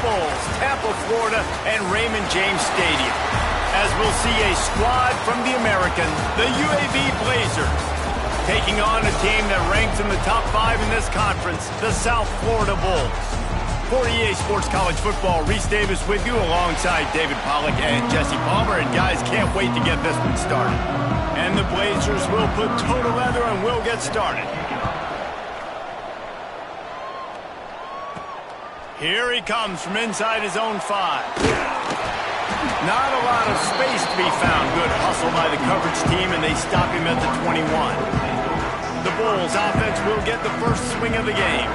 Bulls, Tampa, Florida, and Raymond James Stadium, as we'll see a squad from the American, the UAB Blazers, taking on a team that ranks in the top 5 in this conference, the South Florida Bulls. For EA Sports College Football, Reese Davis with you alongside David Pollack and Jesse Palmer. And guys, can't wait to get this one started. And the Blazers will put total leather and we'll get started. Here he comes from inside his own 5. Not a lot of space to be found. Good hustle by the coverage team, and they stop him at the 21. The Bulls offense will get the first swing of the game.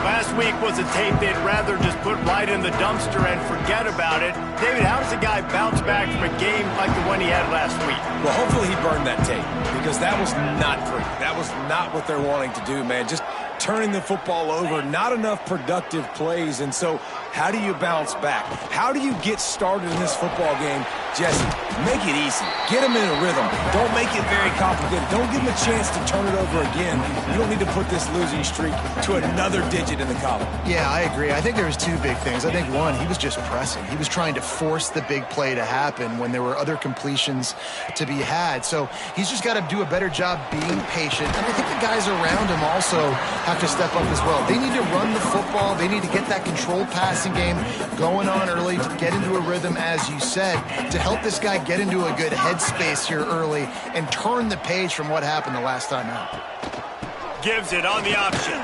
Last week was a tape they'd rather just put right in the dumpster and forget about it. David, how does a guy bounce back from a game like the one he had last week? Well, hopefully he burned that tape, because that was not pretty. That was not what they're wanting to do, man. Just turning the football over, not enough productive plays. And so how do you bounce back? How do you get started in this football game? Jesse, make it easy. Get him in a rhythm. Don't make it very complicated. Don't give him a chance to turn it over again. You don't need to put this losing streak to another digit in the column. Yeah, I agree. I think there was 2 big things. I think, one, he was just pressing. He was trying to force the big play to happen when there were other completions to be had. So he's just got to do a better job being patient. And I think the guys around him also have to step up as well. They need to run the football. They need to get that controlled passing game going on early to get into a rhythm, as you said, to help this guy get into a good headspace here early and turn the page from what happened the last time out. Gives it on the option.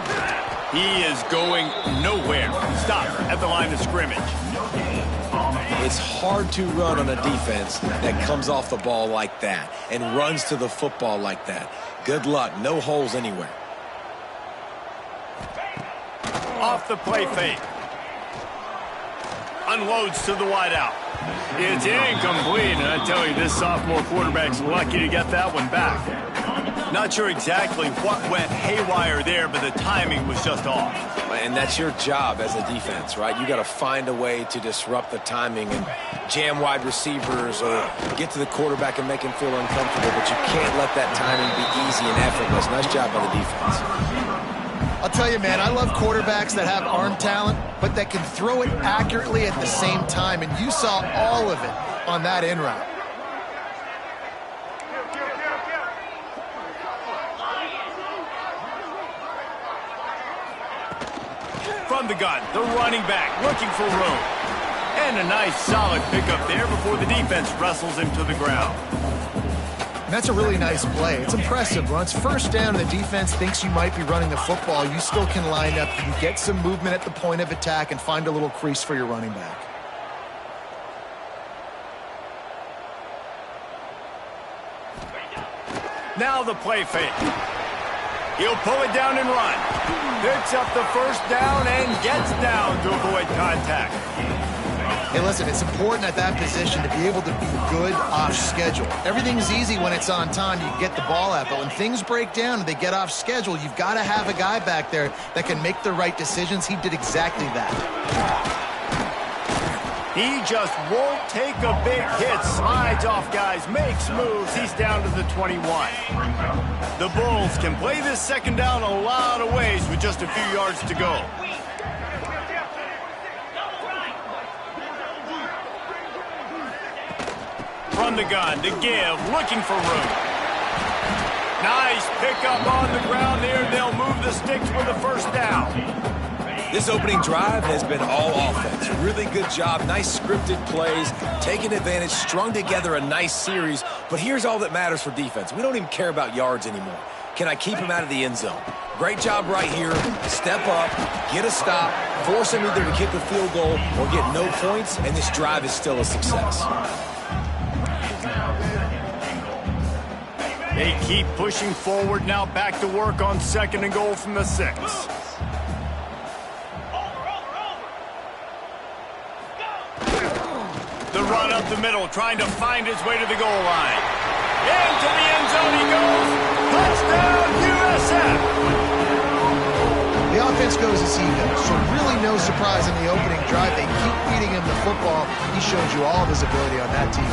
He is going nowhere. Stop at the line of scrimmage. It's hard to run on a defense that comes off the ball like that and runs to the football like that. Good luck. No holes anywhere. Off the play fake. Unloads to the wideout. It's incomplete, and I tell you, this sophomore quarterback's lucky to get that one back. Not sure exactly what went haywire there, but the timing was just off. And that's your job as a defense, right? You got to find a way to disrupt the timing and jam wide receivers or get to the quarterback and make him feel uncomfortable, but you can't let that timing be easy and effortless. Nice job by the defense. I'll tell you, man, I love quarterbacks that have arm talent, but that can throw it accurately at the same time, and you saw all of it on that in route. From the gun, the running back looking for room. And a nice solid pickup there before the defense wrestles him to the ground. And that's a really nice play. It's impressive. When it's first down and the defense thinks you might be running the football, you still can line up. You can get some movement at the point of attack and find a little crease for your running back. Now the play fake. He'll pull it down and run. Picks up the first down and gets down to avoid contact. Hey, listen, it's important at that position to be able to be good off schedule. Everything's easy when it's on time. You get the ball out. But when things break down and they get off schedule, you've got to have a guy back there that can make the right decisions. He did exactly that. He just won't take a big hit. Slides off guys, makes moves. He's down to the 21. The Bulls can play this second down a lot of ways with just a few yards to go. From the gun to give, looking for room. Nice pickup on the ground there. They'll move the sticks with a first down. This opening drive has been all offense. Really good job. Nice scripted plays, taking advantage, strung together a nice series. But here's all that matters for defense. We don't even care about yards anymore. Can I keep him out of the end zone? Great job right here. Step up, get a stop, force him either to kick a field goal or get no points, and this drive is still a success. They keep pushing forward, now back to work on 2nd and goal from the 6. The run up the middle, trying to find his way to the goal line. Into the end zone he goes. Touchdown, USF! The offense goes as even, so really no surprise in the opening drive. They keep feeding him the football. He showed you all of his ability on that TV.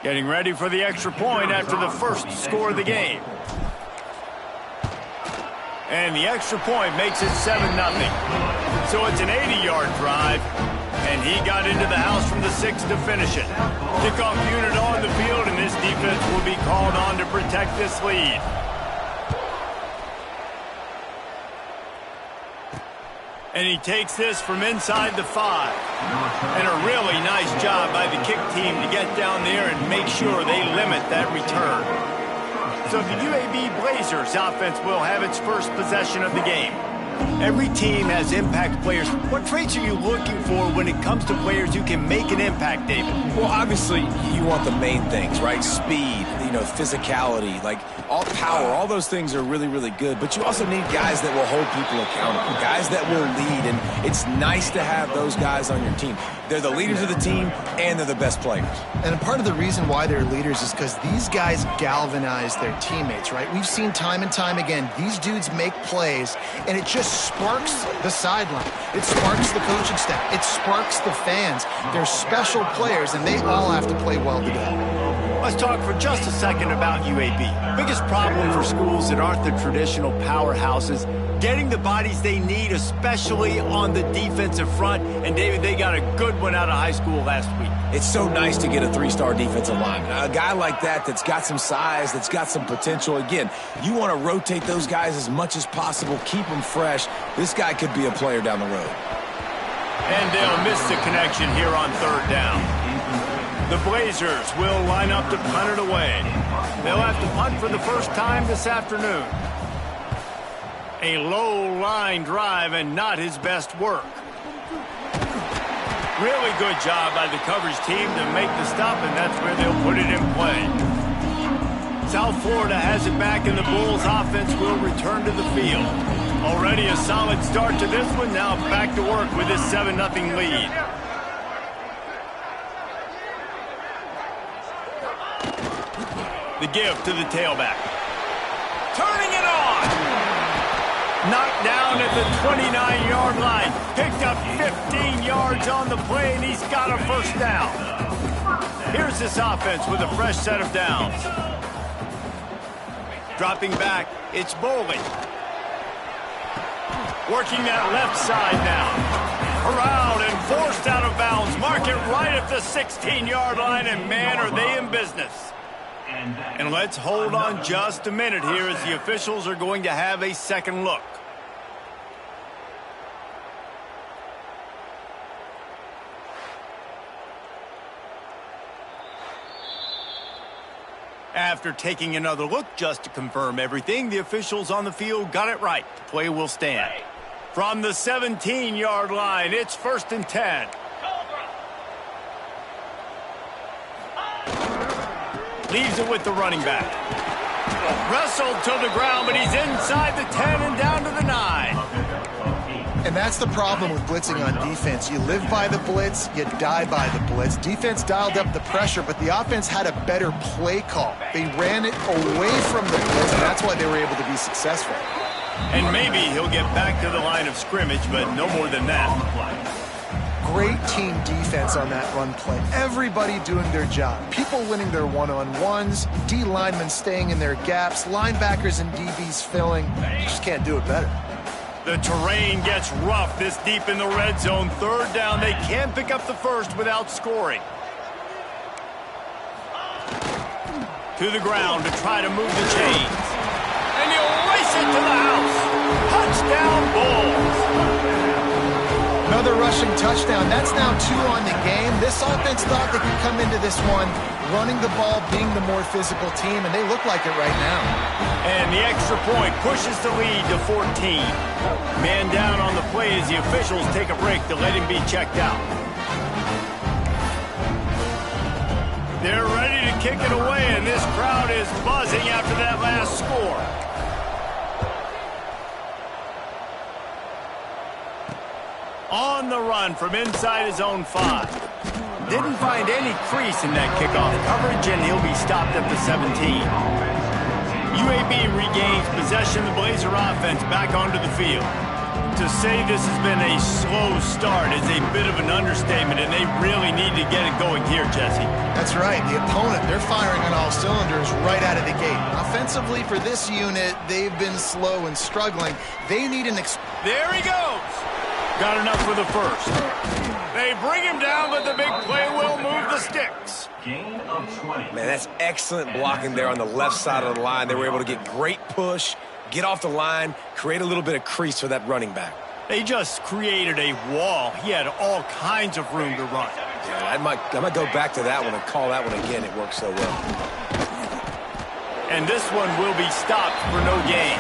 Getting ready for the extra point after the first score of the game. And the extra point makes it 7-0. So it's an 80-yard drive, and he got into the house from the 6 to finish it. Kickoff unit on the field, and this defense will be called on to protect this lead. And he takes this from inside the 5. And a really nice job by the kick team to get down there and make sure they limit that return. So the UAB Blazers offense will have its first possession of the game. Every team has impact players. What traits are you looking for when it comes to players who can make an impact, David? Well, obviously, you want the main things, right? Speed, physicality, like all power, all those things are really, really good. But you also need guys that will hold people accountable, guys that will lead. And it's nice to have those guys on your team. They're the leaders of the team, and they're the best players. And part of the reason why they're leaders is because these guys galvanize their teammates, right? We've seen time and time again, these dudes make plays, and it just sparks the sideline. It sparks the coaching staff. It sparks the fans. They're special players, and they all have to play well together. Let's talk for just a second about UAB. Biggest problem for schools that aren't the traditional powerhouses, getting the bodies they need, especially on the defensive front. And, David, they got a good one out of high school last week. It's so nice to get a 3-star defensive lineman. A guy like that's got some size, that's got some potential. Again, you want to rotate those guys as much as possible, keep them fresh. This guy could be a player down the road. And they'll miss the connection here on 3rd down. The Blazers will line up to punt it away. They'll have to punt for the first time this afternoon. A low line drive and not his best work. Really good job by the coverage team to make the stop, and that's where they'll put it in play. South Florida has it back, and the Bulls offense will return to the field. Already a solid start to this one. Now back to work with this 7-0 lead. The give to the tailback. Turning it on. Knocked down at the 29-yard line. Picked up 15 yards on the play, and he's got a first down. Here's this offense with a fresh set of downs. Dropping back, it's Bowling. Working that left side now. Around and forced out of bounds. Mark it right at the 16-yard line, and man, are they in business. And let's hold on just a minute here as the officials are going to have a second look. After taking another look just to confirm everything, the officials on the field got it right. The play will stand. From the 17-yard line, it's 1st and 10. Leaves it with the running back. Wrestled to the ground, but he's inside the 10 and down to the 9. And that's the problem with blitzing on defense. You live by the blitz, you die by the blitz. Defense dialed up the pressure, but the offense had a better play call. They ran it away from the blitz, and that's why they were able to be successful. And maybe he'll get back to the line of scrimmage, but no more than that. Great team defense on that run play. Everybody doing their job. People winning their one-on-ones, D linemen staying in their gaps, linebackers and DBs filling. You just can't do it better. The terrain gets rough this deep in the red zone. 3rd down. They can't pick up the first without scoring. To the ground to try to move the chains. And he'll race it to the house. Touchdown, Bulls. Another rushing touchdown. That's now 2 on the game. This offense thought they could come into this one running the ball, being the more physical team, and they look like it right now. And the extra point pushes the lead to 14. Man down on the play as the officials take a break to let him be checked out. They're ready to kick it away, and this crowd is buzzing after that last score. On the run from inside his own 5. Didn't find any crease in that kickoff coverage, and he'll be stopped at the 17. UAB regains possession. The Blazer offense back onto the field. To say this has been a slow start is a bit of an understatement, and they really need to get it going here, Jesse. That's right. The opponent, they're firing on all cylinders right out of the gate. Offensively, for this unit, they've been slow and struggling. They need an... There he goes. Got enough for the first. They bring him down, but the big play will move the sticks. Gain of 20. Man, that's excellent blocking there on the left side of the line. They were able to get great push, get off the line, create a little bit of crease for that running back. They just created a wall. He had all kinds of room to run. Yeah, I might go back to that one and call that one again. It worked so well. And this one will be stopped for no gain.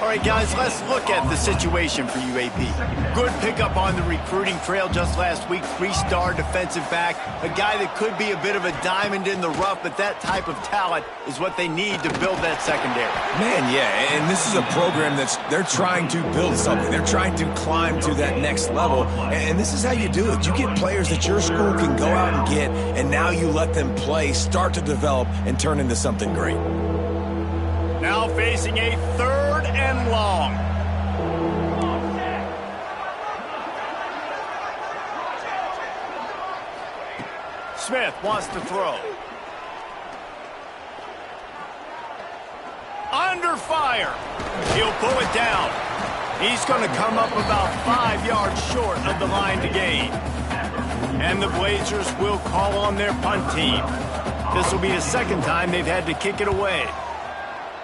All right, guys, let's look at the situation for UAB. Good pickup on the recruiting trail just last week. 3-star defensive back, a guy that could be a bit of a diamond in the rough, but that type of talent is what they need to build that secondary. Man, yeah, and this is a program they're trying to build something. They're trying to climb to that next level, and this is how you do it. You get players that your school can go out and get, and now you let them play, start to develop, and turn into something great. Now facing a 3rd and long. Smith wants to throw. Under fire. He'll pull it down. He's going to come up about 5 yards short of the line to gain. And the Blazers will call on their punt team. This will be the second time they've had to kick it away.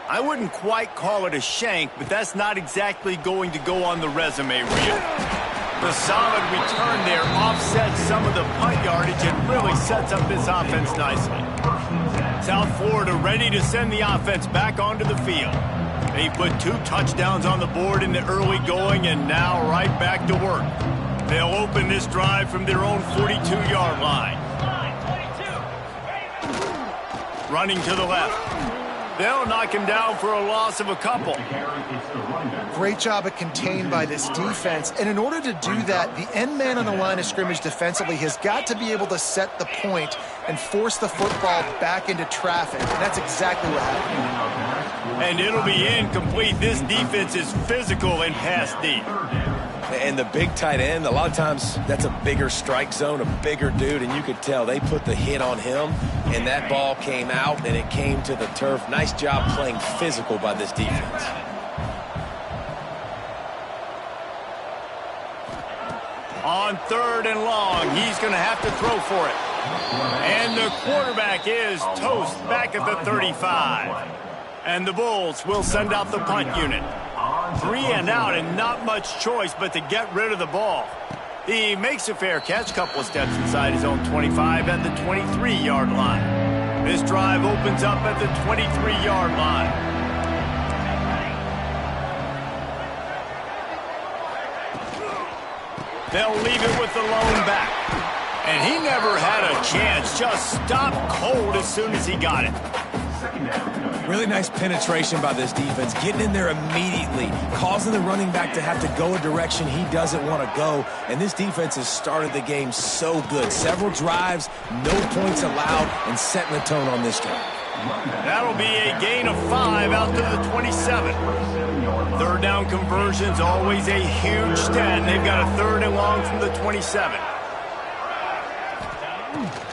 I wouldn't quite call it a shank, but that's not exactly going to go on the resume reel. The solid return there offsets some of the punt yardage and really sets up this offense nicely. South Florida ready to send the offense back onto the field. They put 2 touchdowns on the board in the early going and now right back to work. They'll open this drive from their own 42-yard line. Running to the left. They'll knock him down for a loss of a couple. Great job at contained by this defense. And in order to do that, the end man on the line of scrimmage defensively has got to be able to set the point and force the football back into traffic. And that's exactly what happened. And it'll be incomplete. This defense is physical and pass deep. And the big tight end, a lot of times that's a bigger strike zone, a bigger dude, and you could tell they put the hit on him, and that ball came out, and it came to the turf. Nice job playing physical by this defense. On 3rd and long, he's going to have to throw for it. And the quarterback is toast back at the 35. And the Bulls will send out the punt unit. 3 and out and not much choice but to get rid of the ball. He makes a fair catch, couple of steps inside his own 25 at the 23-yard line. This drive opens up at the 23-yard line. They'll leave it with the lone back. And he never had a chance, just stopped cold as soon as he got it. Really nice penetration by this defense, getting in there immediately, causing the running back to have to go a direction he doesn't want to go. And this defense has started the game so good. Several drives, no points allowed, and setting the tone on this drive. That'll be a gain of 5 out to the 27. 3rd down conversion's always a huge stat, and they've got a 3rd and long from the 27.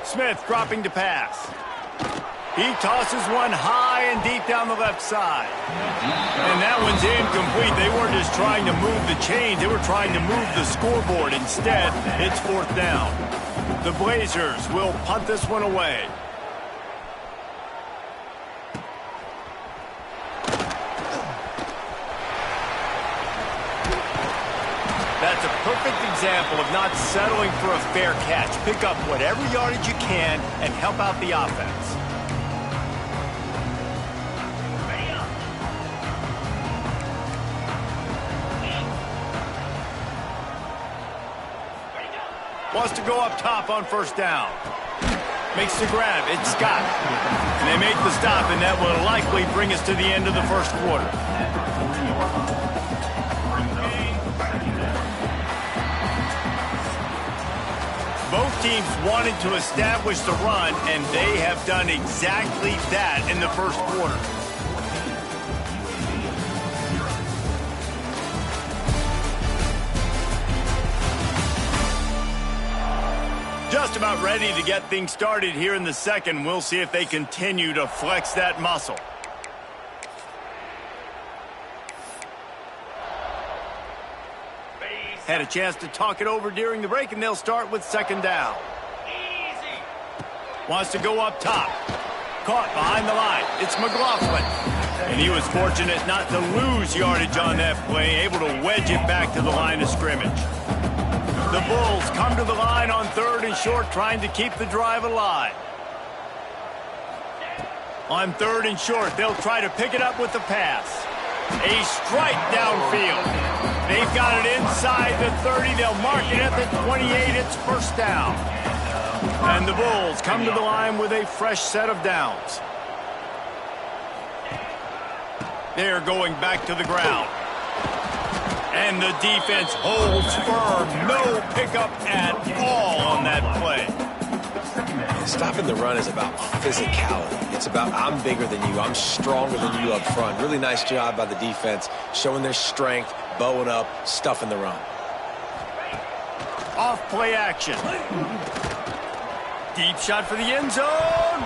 Smith dropping to pass. He tosses one high and deep down the left side. And that one's incomplete. They weren't just trying to move the chains. They were trying to move the scoreboard. Instead, it's 4th down. The Blazers will punt this one away. That's a perfect example of not settling for a fair catch. Pick up whatever yardage you can and help out the offense. Wants to go up top on 1st down. Makes the grab. It's Scott. And they make the stop, and that will likely bring us to the end of the 1st quarter. Both teams wanted to establish the run, and they have done exactly that in the 1st quarter. about ready to get things started here in the second. We'll see if they continue to flex that muscle. Had a chance to talk it over during the break, and they'll start with second down. Easy. Wants to go up top. Caught behind the line. It's McLaughlin. And he was fortunate not to lose yardage on that play, able to wedge it back to the line of scrimmage. The Bulls come to the line on 3rd and short, trying to keep the drive alive. On 3rd and short, they'll try to pick it up with the pass. A strike downfield. They've got it inside the 30. They'll mark it at the 28. It's first down. And the Bulls come to the line with a fresh set of downs. They're going back to the ground. And the defense holds firm. No pickup at all on that play. Stopping the run is about physicality. It's about I'm bigger than you. I'm stronger than you up front. Really nice job by the defense, showing their strength, bowing up, stuffing the run. Off play action. Deep shot for the end zone.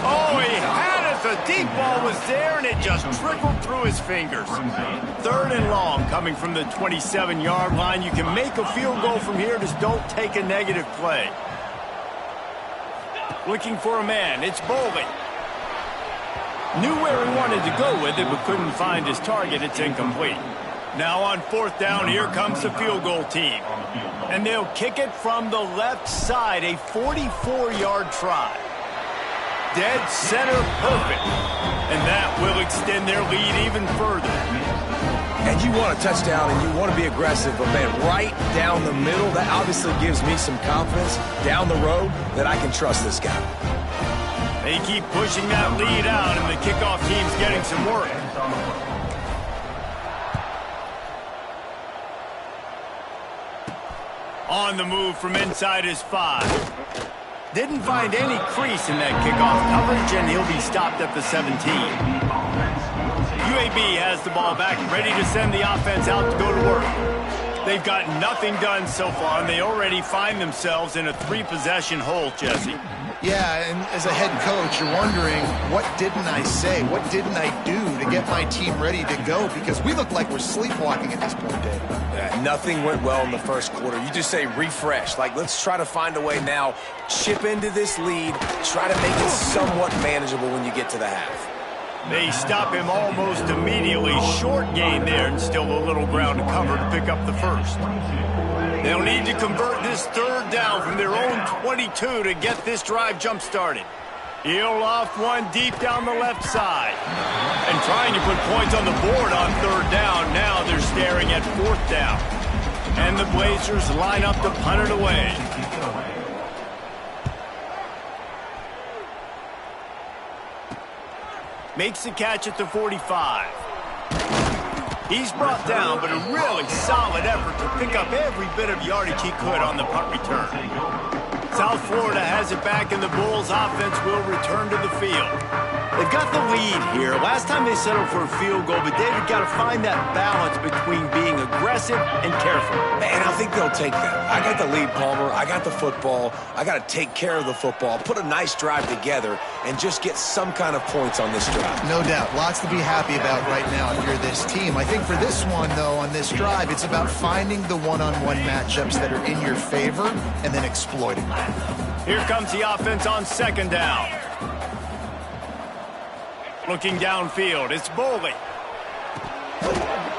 Oh, he had it. The deep ball was there, and it just trickled through his fingers. 3rd and long coming from the 27-yard line. You can make a field goal from here. Just don't take a negative play. Looking for a man. It's Boley. Knew where he wanted to go with it, but couldn't find his target. It's incomplete. Now on 4th down, here comes the field goal team. And they'll kick it from the left side, a 44-yard try. Dead center perfect. And that will extend their lead even further. And you want a touchdown and you want to be aggressive, but man, right down the middle, that obviously gives me some confidence down the road that I can trust this guy. They keep pushing that lead out, and the kickoff team's getting some work. On the move from inside his 5. Didn't find any crease in that kickoff coverage, and he'll be stopped at the 17. UAB has the ball back, ready to send the offense out to go to work. They've got nothing done so far, and they already find themselves in a 3-possession hole, Jesse. Yeah, and as a head coach, you're wondering, what didn't I say? What didn't I do to get my team ready to go? Because we look like we're sleepwalking at this point, Dave. Yeah, nothing went well in the first quarter. You just say refresh. Like, let's try to find a way now, chip into this lead, try to make it somewhat manageable when you get to the half. They stop him almost immediately. Short gain there, and still a little ground to cover to pick up the first. They'll need to convert this 3rd down from their own 22 to get this drive jump-started. He'll off one deep down the left side. And trying to put points on the board on 3rd down. Now they're staring at 4th down. And the Blazers line up to punt it away. Makes the catch at the 45. He's brought down, but a really solid effort to pick up every bit of yardage he could on the punt return. South Florida has it back, and the Bulls offense will return to the field. They've got the lead here. Last time they settled for a field goal, but David got to find that balance between being aggressive and careful. Man, I think they'll take that. I got the lead, Palmer. I got the football. I got to take care of the football, put a nice drive together, and just get some kind of points on this drive. No doubt. Lots to be happy about right now if you're this team. I think for this one, though, on this drive, it's about finding the one-on-one matchups that are in your favor and then exploiting them. Here comes the offense on 2nd down. Looking downfield, it's Boley.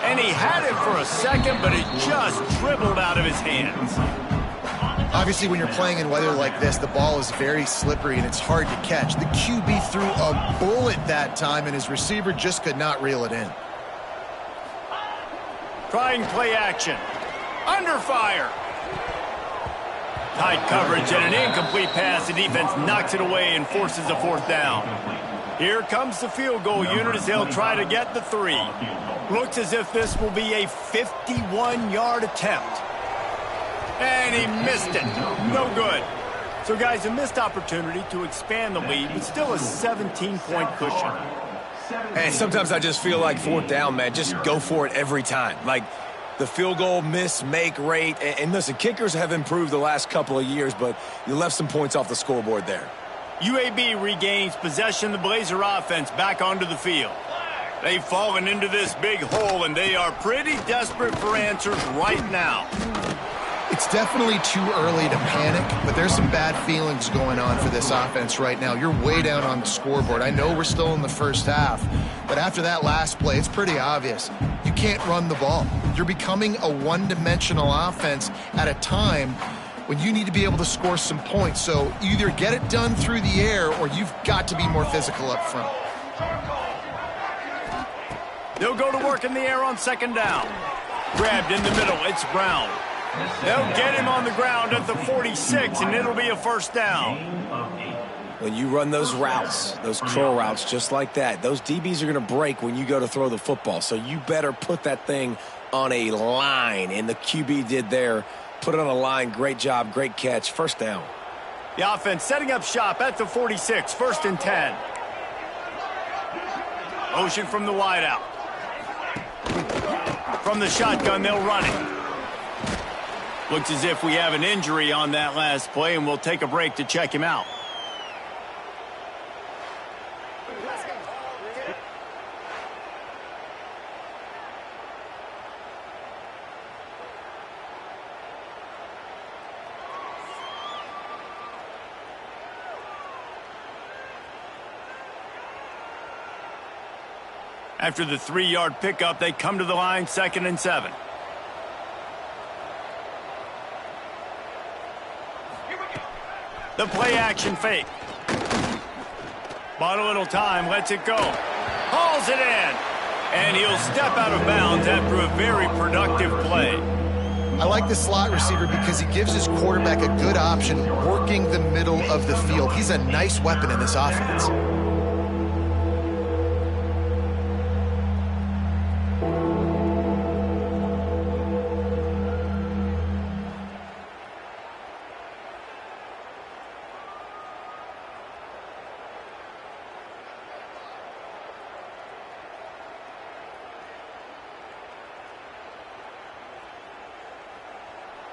And he had it for a second, but it just dribbled out of his hands. Obviously, when you're playing in weather like this, the ball is very slippery and it's hard to catch. The QB threw a bullet that time, and his receiver just could not reel it in. Trying play action. Under fire. Tight coverage and an incomplete pass. The defense knocks it away and forces a 4th down. Here comes the field goal unit as they'll try to get the 3. Looks as if this will be a 51-yard attempt. And he missed it. No good. So, guys, a missed opportunity to expand the lead, but still a 17-point cushion. And sometimes I just feel like 4th down, man, just go for it every time. Like, the field goal miss-make rate. And listen, kickers have improved the last couple of years, but you left some points off the scoreboard there. UAB regains possession of the Blazer offense back onto the field. They've fallen into this big hole, and they are pretty desperate for answers right now. It's definitely too early to panic, but there's some bad feelings going on for this offense right now. You're way down on the scoreboard. I know we're still in the first half, but after that last play, it's pretty obvious. You can't run the ball. You're becoming a one-dimensional offense at a time when you need to be able to score some points. So either get it done through the air or you've got to be more physical up front. They'll go to work in the air on second down. Grabbed in the middle, it's Brown. They'll get him on the ground at the 46, and it'll be a first down. When you run those routes, those curl routes just like that, those DBs are going to break when you go to throw the football. So you better put that thing on a line, and the QB did there. Put it on a line. Great job, great catch. First down. The offense setting up shop at the 46, first and 10. Motion from the wideout. From the shotgun, they'll run it. Looks as if we have an injury on that last play, and we'll take a break to check him out. After the 3-yard pickup, they come to the line, 2nd and 7. The play action fake. Bought a little time, lets it go. Hauls it in. And he'll step out of bounds after a very productive play. I like the slot receiver because he gives his quarterback a good option working the middle of the field. He's a nice weapon in this offense.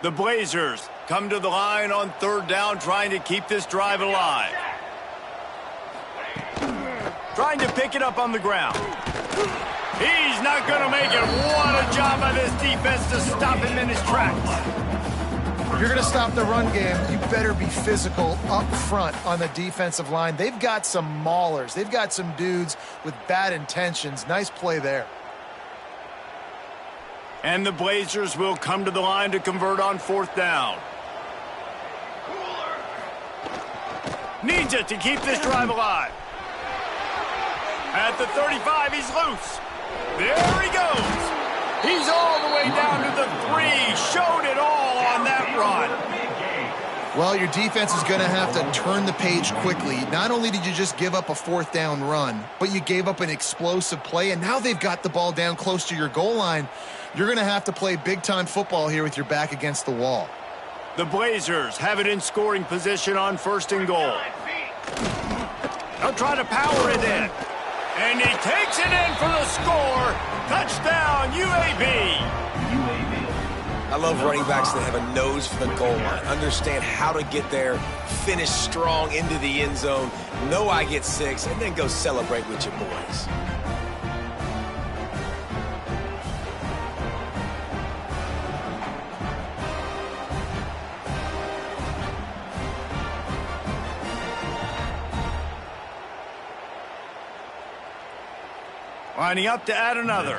The Blazers come to the line on 3rd down, trying to keep this drive alive. Trying to pick it up on the ground. He's not going to make it. What a job by this defense to stop him in his tracks. If you're going to stop the run game, you better be physical up front on the defensive line. They've got some maulers. They've got some dudes with bad intentions. Nice play there. And the Blazers will come to the line to convert on 4th down. Needs it to keep this drive alive. At the 35, he's loose. There he goes. He's all the way down to the 3. Showed it all on that run. Well, your defense is going to have to turn the page quickly. Not only did you just give up a 4th down run, but you gave up an explosive play, and now they've got the ball down close to your goal line. You're going to have to play big-time football here with your back against the wall. The Blazers have it in scoring position on 1st and goal. They'll try to power it in. And he takes it in for the score. Touchdown, UAB. I love running backs that have a nose for the goal line. Understand how to get there, finish strong into the end zone, know I get 6, and then go celebrate with your boys. Lining up to add another.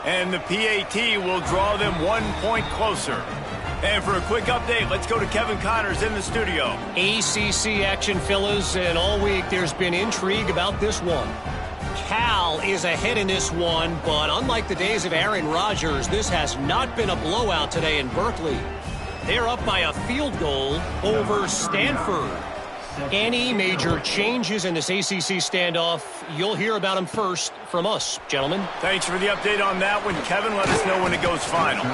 And the PAT will draw them 1 point closer. And for a quick update, let's go to Kevin Connors in the studio. ACC action, fellas, and all week there's been intrigue about this one. Cal is ahead in this one, but unlike the days of Aaron Rodgers, this has not been a blowout today in Berkeley. They're up by a field goal over Stanford. Any major changes in this ACC standoff, you'll hear about them first from us, gentlemen. Thanks for the update on that one, Kevin. Let us know when it goes final.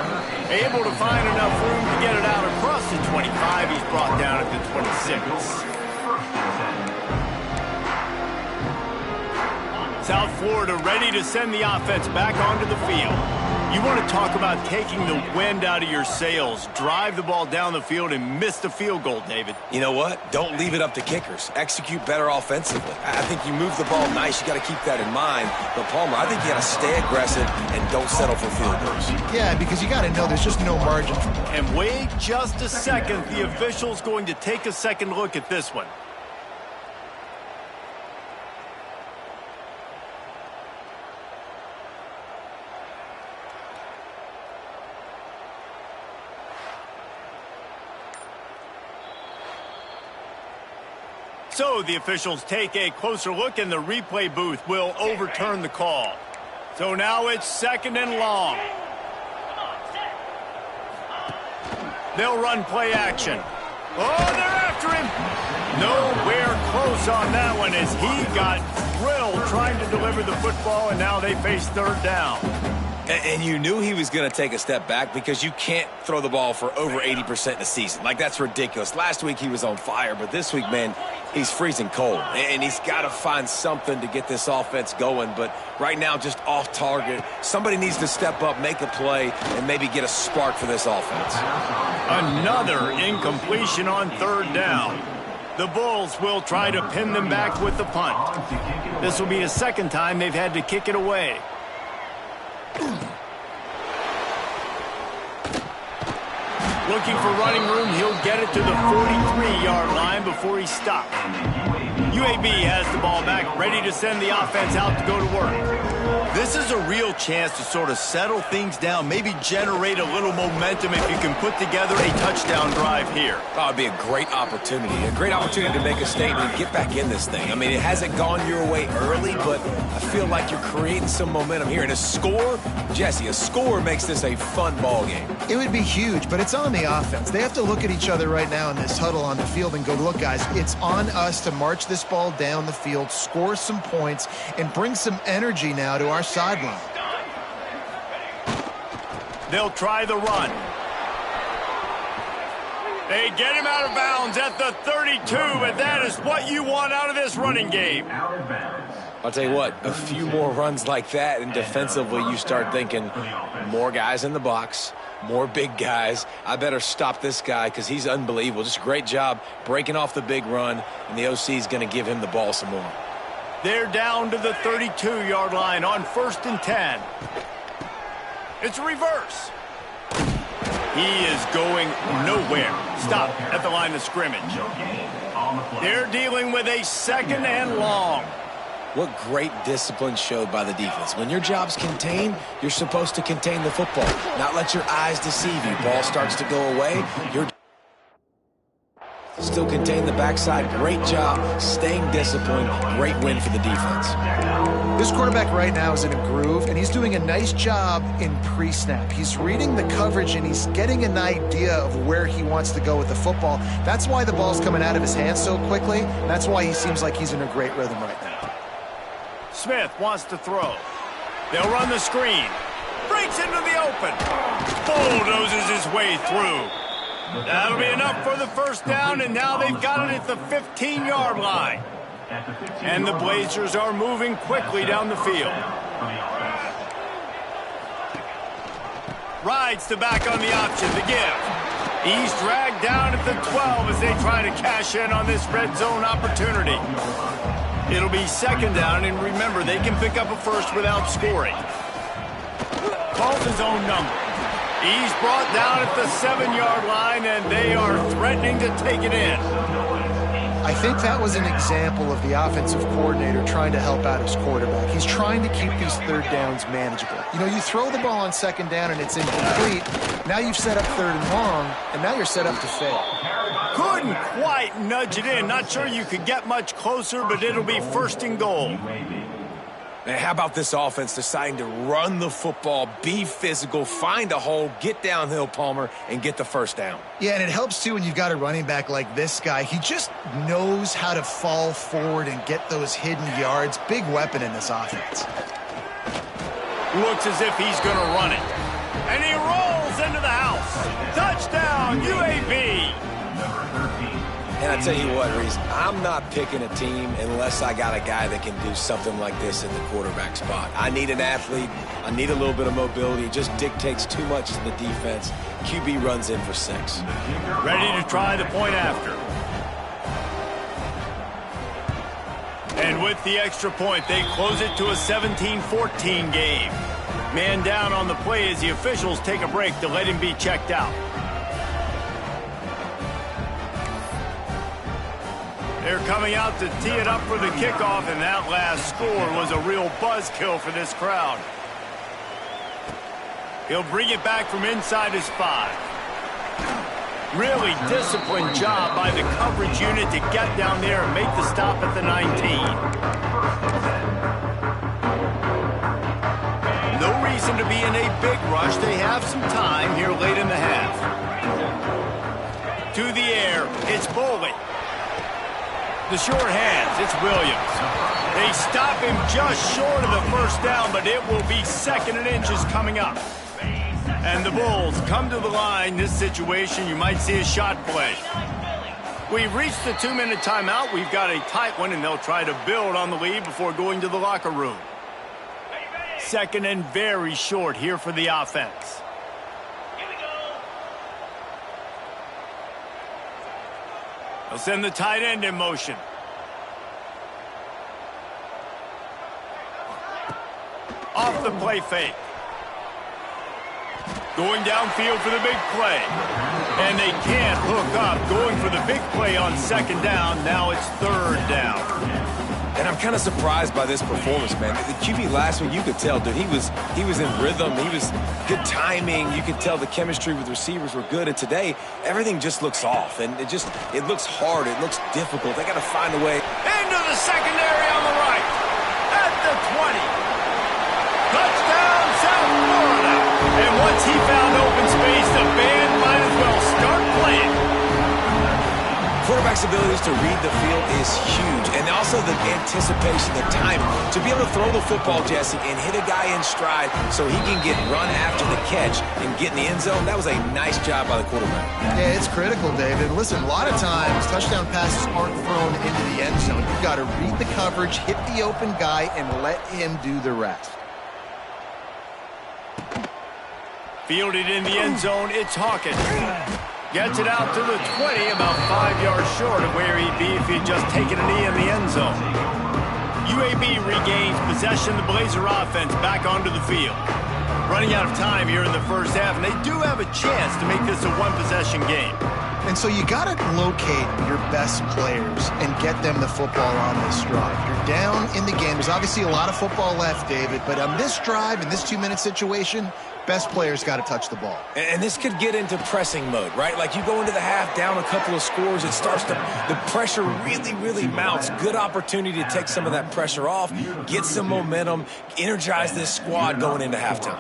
Able to find enough room to get it out across the 25. He's brought down at the 26. Florida ready to send the offense back onto the field. You want to talk about taking the wind out of your sails. Drive the ball down the field and miss the field goal, David. You know what? Don't leave it up to kickers. Execute better offensively. I think you move the ball nice. You got to keep that in mind. But, Palmer, I think you got to stay aggressive and don't settle for field goals. Yeah, because you got to know there's just no margin. And wait just a second. The official's going to take a second look at this one. So the officials take a closer look, and the replay booth will overturn the call. So now it's 2nd and long. They'll run play action. Oh, they're after him. Nowhere close on that one as he got drilled trying to deliver the football, and now they face 3rd down. And you knew he was going to take a step back because you can't throw the ball for over 80% in a season. Like, that's ridiculous. Last week he was on fire, but this week, man, he's freezing cold. And he's got to find something to get this offense going. But right now, just off target. Somebody needs to step up, make a play, and maybe get a spark for this offense. Another incompletion on 3rd down. The Bulls will try to pin them back with the punt. This will be the 2nd time they've had to kick it away. Looking for running room, he'll get it to the 43-yard line before he stops. UAB has the ball back, ready to send the offense out to go to work. This is a real chance to sort of settle things down, maybe generate a little momentum if you can put together a touchdown drive here. Oh, it'd be a great opportunity to make a statement and get back in this thing. I mean, it hasn't gone your way early, but I feel like you're creating some momentum here. And a score, Jesse, a score makes this a fun ball game. It would be huge, but it's on the offense. They have to look at each other right now in this huddle on the field and go, look, guys, it's on us to march this ball down the field, score some points, and bring some energy now to our sideline. They'll try the run. They get him out of bounds at the 32, and that is what you want out of this running game. I'll tell you what, a few more runs like that, and defensively you start thinking more guys in the box, more big guys. I better stop this guy because he's unbelievable. Just a great job breaking off the big run, and the OC is going to give him the ball some more. They're down to the 32-yard line on 1st and 10. It's a reverse. He is going nowhere. Stop at the line of scrimmage. They're dealing with a 2nd and long. What great discipline showed by the defense. When your job's contained, you're supposed to contain the football, not let your eyes deceive you. Ball starts to go away, you're still contain the backside. Great job staying disciplined. Great win for the defense. This quarterback right now is in a groove, and he's doing a nice job in pre-snap. He's reading the coverage, and he's getting an idea of where he wants to go with the football. That's why the ball's coming out of his hands so quickly. That's why he seems like he's in a great rhythm right now. Smith wants to throw. They'll run the screen. Breaks into the open. Bulldozes his way through. That'll be enough for the 1st down, and now they've got it at the 15-yard line. And the Blazers are moving quickly down the field. Rides the back on the option to give. He's dragged down at the 12 as they try to cash in on this red zone opportunity. It'll be 2nd down, and remember, they can pick up a first without scoring. Calls his own number. He's brought down at the 7-yard line, and they are threatening to take it in. I think that was an example of the offensive coordinator trying to help out his quarterback. He's trying to keep these 3rd downs manageable. You know, you throw the ball on 2nd down and it's incomplete. Now you've set up 3rd and long, and now you're set up to fail. Couldn't quite nudge it in. Not sure you could get much closer, but it'll be 1st and goal. Man, how about this offense deciding to run the football, be physical, find a hole, get downhill, Palmer, and get the 1st down? Yeah, and it helps, too, when you've got a running back like this guy. He just knows how to fall forward and get those hidden yards. Big weapon in this offense. Looks as if he's going to run it. And he rolls into the house. Touchdown, UAB. And Man, I tell you what, Reese, I'm not picking a team unless I got a guy that can do something like this in the quarterback spot. I need an athlete. I need a little bit of mobility. It just dictates too much to the defense. QB runs in for 6. Ready to try the point after. And with the extra point, they close it to a 17-14 game. Man down on the play as the officials take a break to let him be checked out. They're coming out to tee it up for the kickoff, and that last score was a real buzzkill for this crowd. He'll bring it back from inside his 5. Really disciplined job by the coverage unit to get down there and make the stop at the 19. No reason to be in a big rush. They have some time here late in the half. To the air, it's Boley. The short hands, it's Williams. They stop him just short of the first down, but it will be 2nd and inches coming up. And the Bulls come to the line. This situation, you might see a shot play. We've reached the 2-minute timeout. We've got a tight one, and they'll try to build on the lead before going to the locker room. 2nd and very short here for the offense. They'll send the tight end in motion. Off the play fake. Going downfield for the big play. And they can't hook up. Going for the big play on 2nd down. Now it's 3rd down. And I'm kind of surprised by this performance, man. The QB last week, you could tell, dude, he was in rhythm. He was good timing. You could tell the chemistry with receivers were good. And today, everything just looks off. And it looks hard. It looks difficult. They got to find a way. Into the secondary on the right. At the 20. Touchdown, South Florida. And once he found open space, the band might as well start playing. Quarterback's abilities to read the field is huge. And also the anticipation, the timing. To be able to throw the football, Jesse, and hit a guy in stride so he can get run after the catch and get in the end zone, that was a nice job by the quarterback. Yeah, it's critical, David. Listen, a lot of times touchdown passes aren't thrown into the end zone. You've got to read the coverage, hit the open guy, and let him do the rest. Fielded in the end zone, it's Hawkins. Gets it out to the 20, about 5 yards short of where he'd be if he'd just taken a knee in the end zone. UAB regains possession. The Blazer offense back onto the field. Running out of time here in the first half, and they do have a chance to make this a one-possession game. And so you got to locate your best players and get them the football on this drive. You're down in the game. There's obviously a lot of football left, David, but on this drive, in this 2-minute situation, best players got to touch the ball. And this could get into pressing mode, right? Like you go into the half down a couple of scores, it starts to, the pressure really mounts. Good opportunity to take some of that pressure off, get some momentum, energize this squad going into halftime.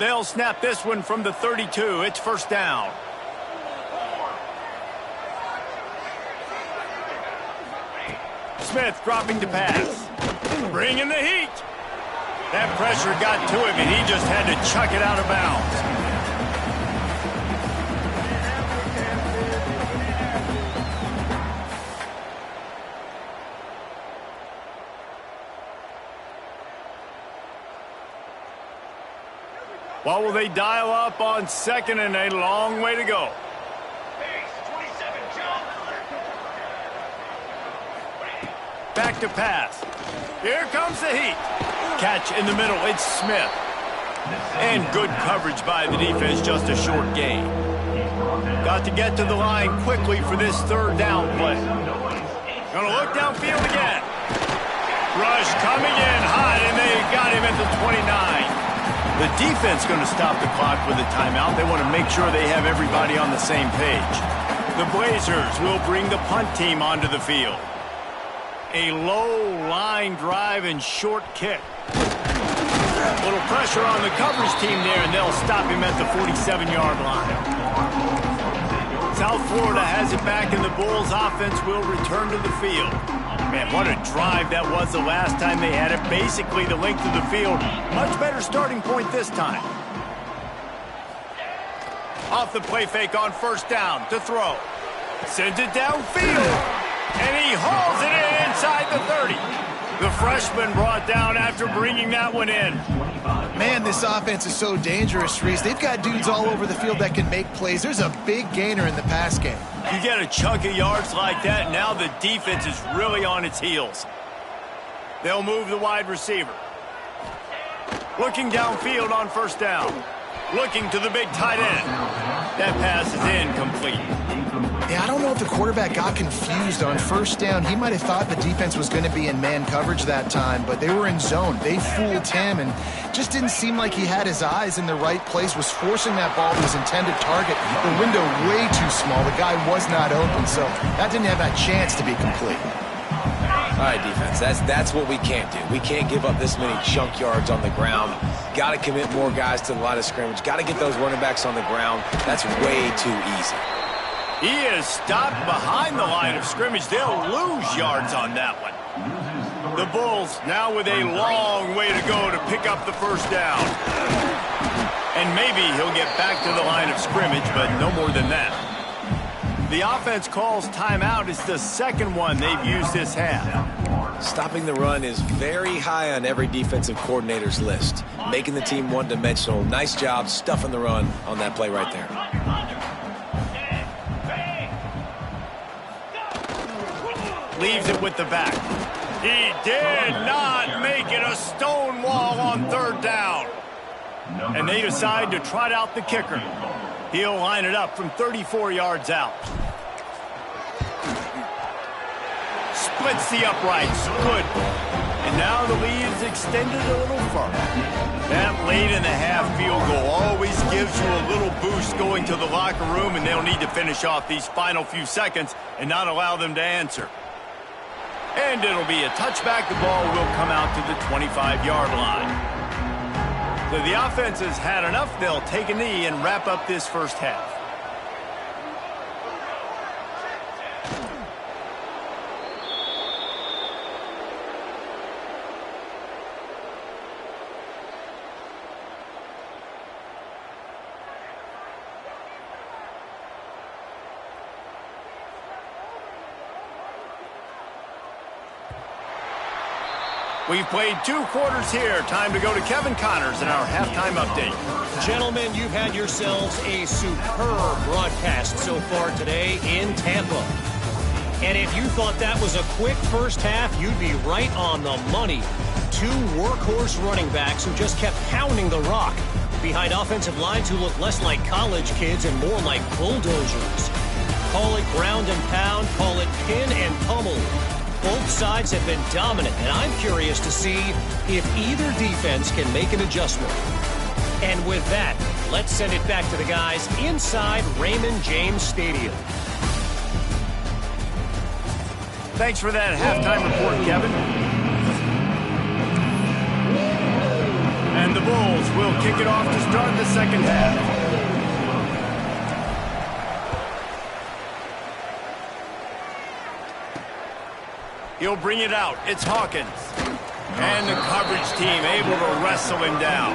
They'll snap this one from the 32. It's 1st down. Smith dropping to pass. Bringing the heat. That pressure got to him, and he just had to chuck it out of bounds. What will they dial up on 2nd and a long way to go? Back to pass. Here comes the heat. Catch in the middle. It's Smith. And good coverage by the defense. Just a short gain. Got to get to the line quickly for this 3rd down play. Gonna look downfield again. Rush coming in high, and they got him at the 29. The defense going to stop the clock with a timeout. They want to make sure they have everybody on the same page. The Blazers will bring the punt team onto the field. A low line drive and short kick. A little pressure on the coverage team there, and they'll stop him at the 47-yard line. South Florida has it back, and the Bulls offense will return to the field. Man, what a drive that was the last time they had it. Basically the length of the field. Much better starting point this time. Off the play fake on first down to throw. Sends it downfield. And he hauls it in inside the 30. The freshman brought down after bringing that one in. Man, this offense is so dangerous, Reese. They've got dudes all over the field that can make plays. There's a big gainer in the pass game. You get a chunk of yards like that, now the defense is really on its heels. They'll move the wide receiver. Looking downfield on first down. Looking to the big tight end. That pass is incomplete. Yeah, I don't know if the quarterback got confused on first down. He might have thought the defense was going to be in man coverage that time, but they were in zone. They fooled him and just didn't seem like he had his eyes in the right place, was forcing that ball to his intended target. The window way too small. The guy was not open, so that didn't have that chance to be complete. All right, defense, that's what we can't do. We can't give up this many chunk yards on the ground. Got to commit more guys to the line of scrimmage. Got to get those running backs on the ground. That's way too easy. He is stopped behind the line of scrimmage. They'll lose yards on that one. The Bulls now with a long way to go to pick up the first down. And maybe he'll get back to the line of scrimmage, but no more than that. The offense calls timeout. It's the second one they've used this half. Stopping the run is very high on every defensive coordinator's list. Making the team one-dimensional. Nice job stuffing the run on that play right there. Leaves it with the back. He did not make it a stone wall on third down. And they decide to trot out the kicker. He'll line it up from 34 yards out. Splits the uprights. Good. And now the lead is extended a little further. That late in the half field goal always gives you a little boost going to the locker room, and they'll need to finish off these final few seconds and not allow them to answer. And it'll be a touchback. The ball will come out to the 25-yard line. So the offense has had enough. They'll take a knee and wrap up this first half. We've played 2 quarters here. Time to go to Kevin Connors in our halftime update. Gentlemen, you've had yourselves a superb broadcast so far today in Tampa. And if you thought that was a quick first half, you'd be right on the money. 2 workhorse running backs who just kept pounding the rock behind offensive lines who look less like college kids and more like bulldozers. Call it ground and pound, call it pin and pummel. Both sides have been dominant, and I'm curious to see if either defense can make an adjustment. And with that, let's send it back to the guys inside Raymond James Stadium. Thanks for that halftime report, Kevin. And the Bulls will kick it off to start the second half. He'll bring it out. It's Hawkins. And the coverage team able to wrestle him down.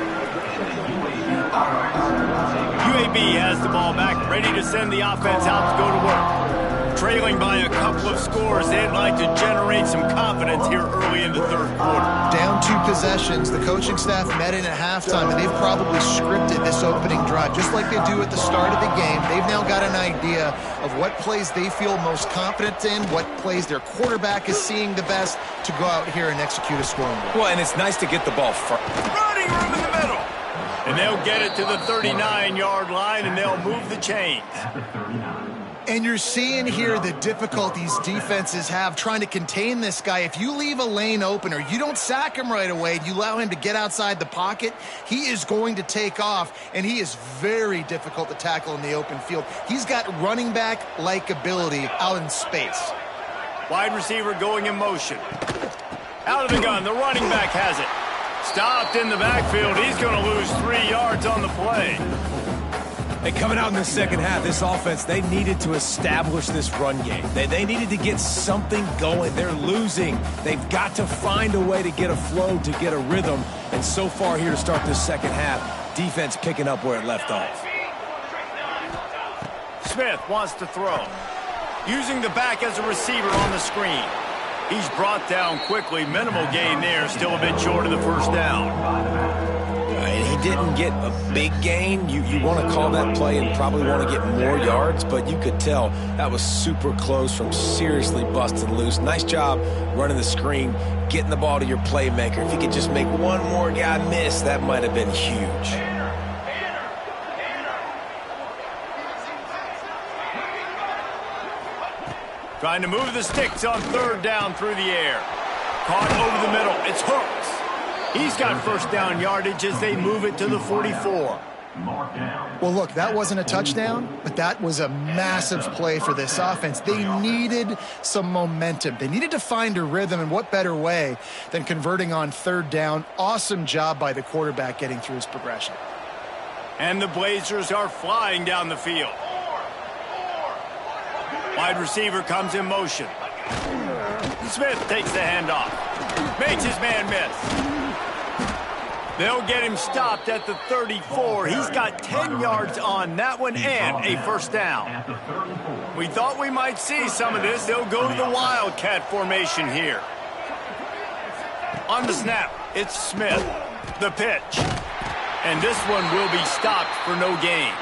UAB has the ball back, ready to send the offense out to go to work. Trailing by a couple of scores, they'd like to generate some confidence here early in the third quarter. Down 2 possessions. The coaching staff met in at halftime, and they've probably scripted this opening drive, just like they do at the start of the game. They've now got an idea of what plays they feel most confident in, what plays their quarterback is seeing the best to go out here and execute a scoring goal. Well, and it's nice to get the ball first. Running room in the middle. And they'll get it to the 39-yard line, and they'll move the chains. And you're seeing here the difficulties defenses have trying to contain this guy. If you leave a lane open or you don't sack him right away, you allow him to get outside the pocket, he is going to take off, and he is very difficult to tackle in the open field. He's got running back-like ability out in space. Wide receiver going in motion. Out of the gun, the running back has it. Stopped in the backfield. He's going to lose 3 yards on the play. Hey, coming out in the second half, this offense, they needed to establish this run game. They needed to get something going. They're losing. They've got to find a way to get a flow, to get a rhythm. And so far here to start this second half, defense picking up where it left off. Smith wants to throw. Using the back as a receiver on the screen. He's brought down quickly. Minimal gain there. Still a bit short of the first down. And he didn't get a big gain. You want to call that play and probably want to get more yards, but you could tell that was super close from seriously busting loose. Nice job running the screen, getting the ball to your playmaker. If you could just make one more guy miss, that might have been huge. Trying to move the sticks on third down through the air. Caught over the middle. It's Hooks. He's got first down yardage as they move it to the 44. Well, look, that wasn't a touchdown, but that was a massive play for this offense. They needed some momentum. They needed to find a rhythm, and what better way than converting on third down. Awesome job by the quarterback getting through his progression. And the Blazers are flying down the field. Wide receiver comes in motion. Smith takes the handoff. Makes his man miss. They'll get him stopped at the 34. He's got 10 yards on that one and a first down. We thought we might see some of this. They'll go to the Wildcat formation here. On the snap, it's Smith. The pitch. And this one will be stopped for no gain.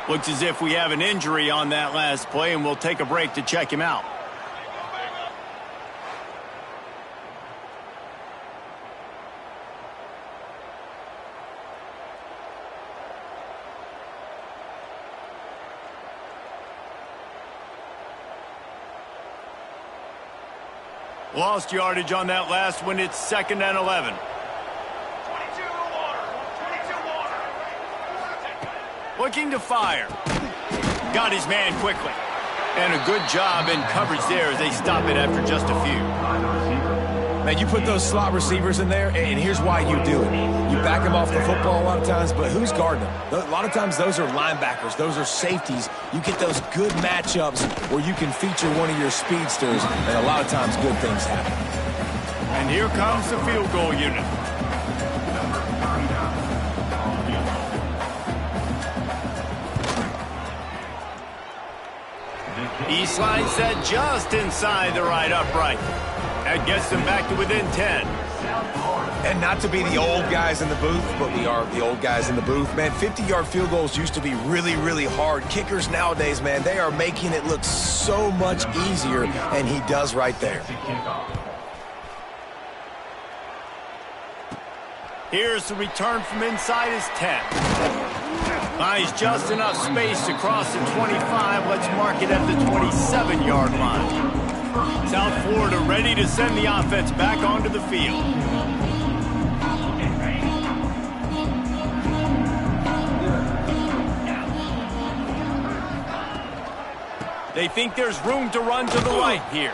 Looks as if we have an injury on that last play, and we'll take a break to check him out. Lost yardage on that last one. It's 2nd and 11. Looking to fire. Got his man quickly. And a good job in coverage there as they stop it after just a few. Man, you put those slot receivers in there, and here's why you do it. You back them off the football a lot of times, but who's guarding them? A lot of times those are linebackers. Those are safeties. You get those good matchups where you can feature one of your speedsters, and a lot of times good things happen. And here comes the field goal unit. He slides that just inside the right upright. That gets them back to within 10. And not to be the old guys in the booth, but we are the old guys in the booth. Man, 50-yard field goals used to be really, really hard. Kickers nowadays, man, they are making it look so much easier, and he does right there. Here's the return from inside his 10. Buys just enough space to cross the 25. Let's mark it at the 27-yard line. South Florida ready to send the offense back onto the field. They think there's room to run to the right here.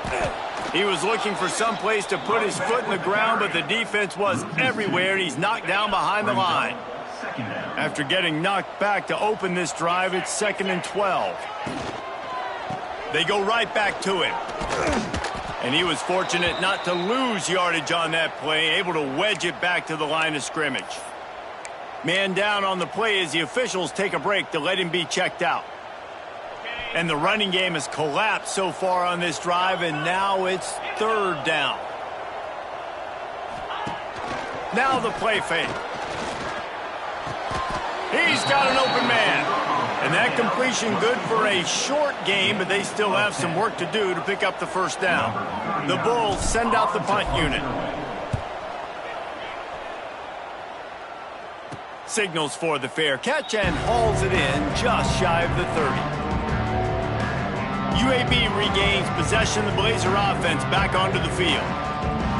He was looking for some place to put his foot in the ground, but the defense was everywhere, and he's knocked down behind the line. After getting knocked back to open this drive, it's 2nd and 12. They go right back to him. And he was fortunate not to lose yardage on that play, able to wedge it back to the line of scrimmage. Man down on the play as the officials take a break to let him be checked out. And the running game has collapsed so far on this drive, and now it's 3rd down. Now the play fake. He's got an open man. And that completion good for a short game, but they still have some work to do to pick up the first down. The Bulls send out the punt unit. Signals for the fair catch and hauls it in just shy of the 30. UAB regains possession of the Blazer offense back onto the field.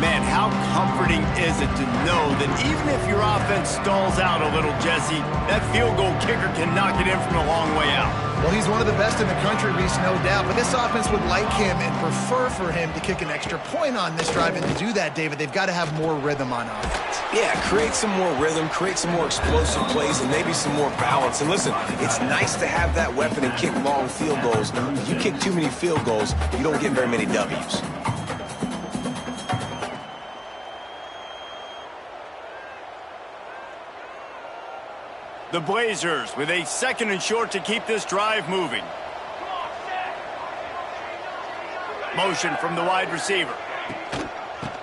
Man, how comforting is it to know that even if your offense stalls out a little, Jesse, that field goal kicker can knock it in from a long way out. Well, he's one of the best in the country, Reese, no doubt. But this offense would like him and prefer for him to kick an extra point on this drive. And to do that, David, they've got to have more rhythm on offense. Yeah, create some more rhythm, create some more explosive plays, and maybe some more balance. And listen, it's nice to have that weapon and kick long field goals. If you kick too many field goals, you don't get very many W's. The Blazers with a 2nd and short to keep this drive moving. Motion from the wide receiver.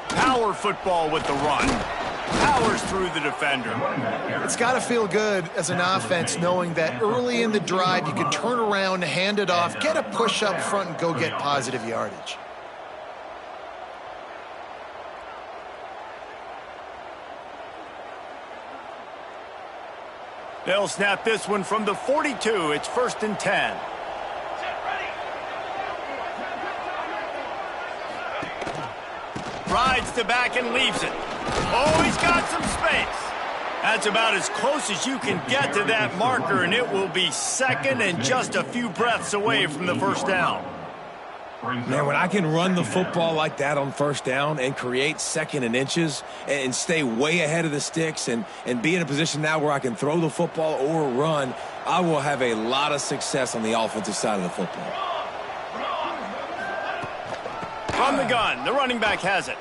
Power football with the run. Powers through the defender. It's got to feel good as an offense knowing that early in the drive you can turn around, hand it off, get a push up front, and go get positive yardage. They'll snap this one from the 42. It's 1st and 10. Rides the back and leaves it. Oh, he's got some space. That's about as close as you can get to that marker, and it will be 2nd and just a few breaths away from the 1st down. Man, when I can run the football like that on 1st down and create 2nd and inches and stay way ahead of the sticks and be in a position now where I can throw the football or run, I will have a lot of success on the offensive side of the football. From the gun, the running back has it.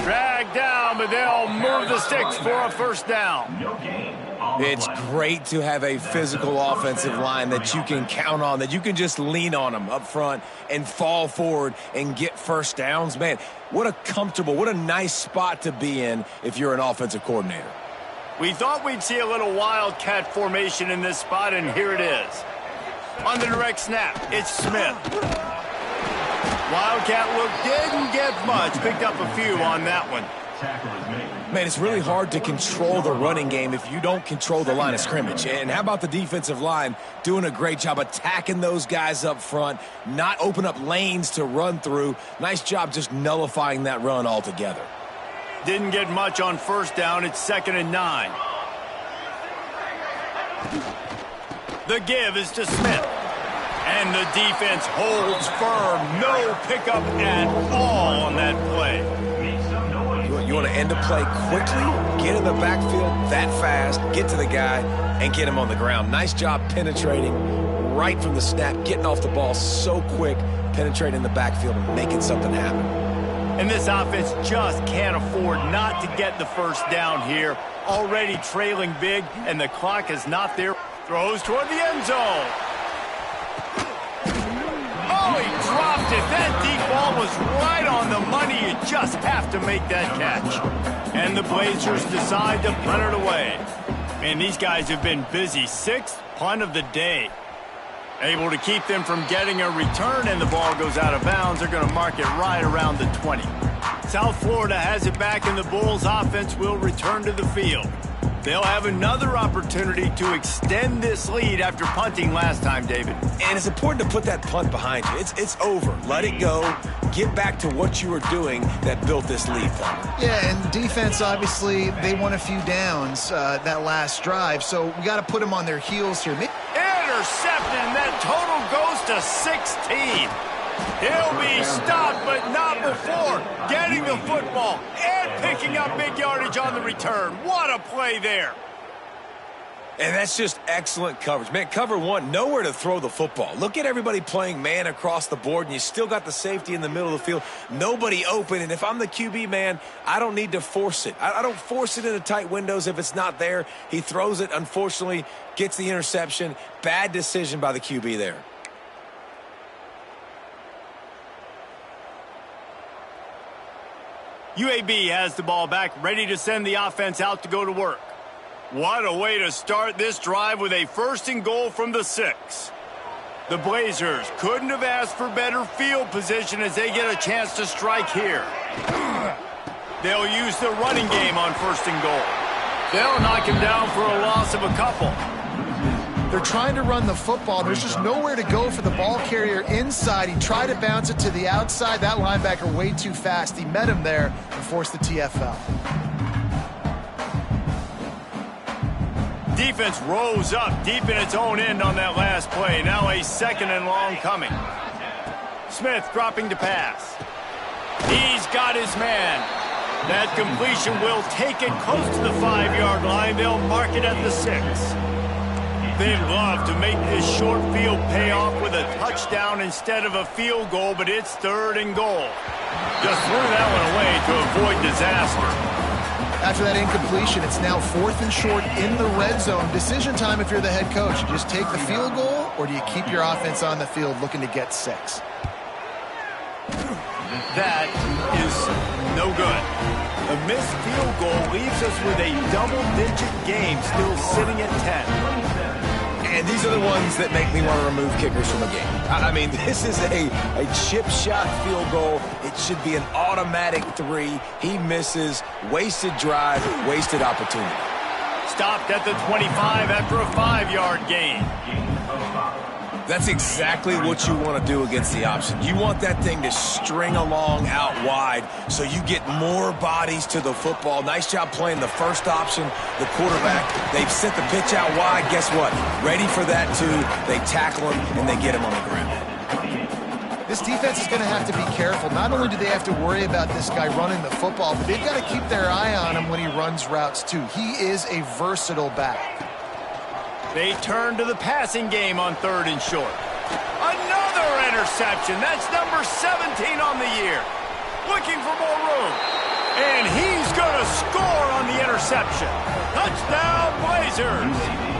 Dragged down, but they'll move the sticks for a 1st down. It's great to have a physical offensive line that you can count on, that you can just lean on them up front and fall forward and get 1st downs. Man, what a comfortable, what a nice spot to be in if you're an offensive coordinator. We thought we'd see a little wildcat formation in this spot, and here it is. On the direct snap, it's Smith. Wildcat look didn't get much. Picked up a few on that one. Man, it's really hard to control the running game if you don't control the line of scrimmage. And how about the defensive line doing a great job attacking those guys up front, not open up lanes to run through. Nice job just nullifying that run altogether. Didn't get much on 1st down. It's 2nd and 9. The give is to Smith. And the defense holds firm. No pickup at all on that play. You want to end a play quickly, get in the backfield that fast, get to the guy, and get him on the ground. Nice job penetrating right from the snap, getting off the ball so quick, penetrating the backfield and making something happen. And this offense just can't afford not to get the 1st down here. Already trailing big, and the clock is not there. Throws toward the end zone. Oh, he dropped it. That deep ball was right on the money. You just have to make that catch. And the Blazers decide to punt it away. Man, these guys have been busy. 6th punt of the day. Able to keep them from getting a return, and the ball goes out of bounds. They're going to mark it right around the 20. South Florida has it back, and the Bulls offense will return to the field. They'll have another opportunity to extend this lead after punting last time, David. And it's important to put that punt behind you. It's over. Let it go. Get back to what you were doing that built this lead, Thunder. Yeah, and defense, obviously, they won a few downs that last drive, so we got to put them on their heels here. Intercepted, and that total goes to 16. He'll be stopped, but not before getting the football and picking up big yardage on the return. What a play there. And that's just excellent coverage. Man, cover one, nowhere to throw the football. Look at everybody playing man across the board, and you still got the safety in the middle of the field. Nobody open, and if I'm the QB, man, I don't need to force it. I don't force it into tight windows if it's not there. He throws it, unfortunately, gets the interception. Bad decision by the QB there. UAB has the ball back, ready to send the offense out to go to work. What a way to start this drive with a 1st and goal from the 6. The Blazers couldn't have asked for better field position as they get a chance to strike here. They'll use the running game on 1st and goal. They'll knock him down for a loss of a couple. They're trying to run the football. There's just nowhere to go for the ball carrier inside. He tried to bounce it to the outside. That linebacker way too fast. He met him there and forced the TFL. Defense rose up deep in its own end on that last play. Now a 2nd and long coming. Smith dropping to pass. He's got his man. That completion will take it close to the 5-yard line. They'll mark it at the 6. They'd love to make this short field pay off with a touchdown instead of a field goal, but it's 3rd and goal. Just threw that one away to avoid disaster. After that incompletion, it's now 4th and short in the red zone. Decision time if you're the head coach. You just take the field goal, or do you keep your offense on the field looking to get 6? That is no good. A missed field goal leaves us with a double-digit game still sitting at 10. And these are the ones that make me want to remove kickers from a game. I mean, this is a chip shot field goal. It should be an automatic 3. He misses. Wasted drive, wasted opportunity. Stopped at the 25 after a 5-yard gain. That's exactly what you want to do against the option. You want that thing to string along out wide so you get more bodies to the football. Nice job playing the first option, the quarterback. They've sent the pitch out wide. Guess what? Ready for that, too. They tackle him, and they get him on the ground. This defense is going to have to be careful. Not only do they have to worry about this guy running the football, but they've got to keep their eye on him when he runs routes, too. He is a versatile back. They turn to the passing game on 3rd and short. Another interception. That's number 17 on the year. Looking for more room. And he's going to score on the interception. Touchdown, Blazers.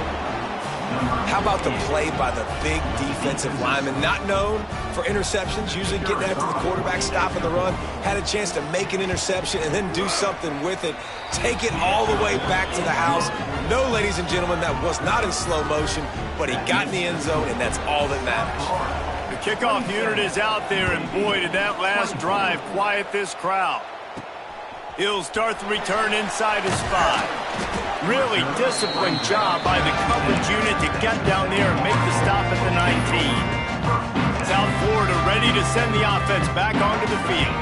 How about the play by the big defensive lineman? Not known for interceptions, usually getting after the quarterback, stopping the run. Had a chance to make an interception and then do something with it. Take it all the way back to the house. No, ladies and gentlemen, that was not in slow motion, but he got in the end zone, and that's all that matters. The kickoff unit is out there, and boy, did that last drive quiet this crowd. He'll start the return inside his 5. Really disciplined job by the coverage unit to get down there and make the stop at the 19. South Florida ready to send the offense back onto the field.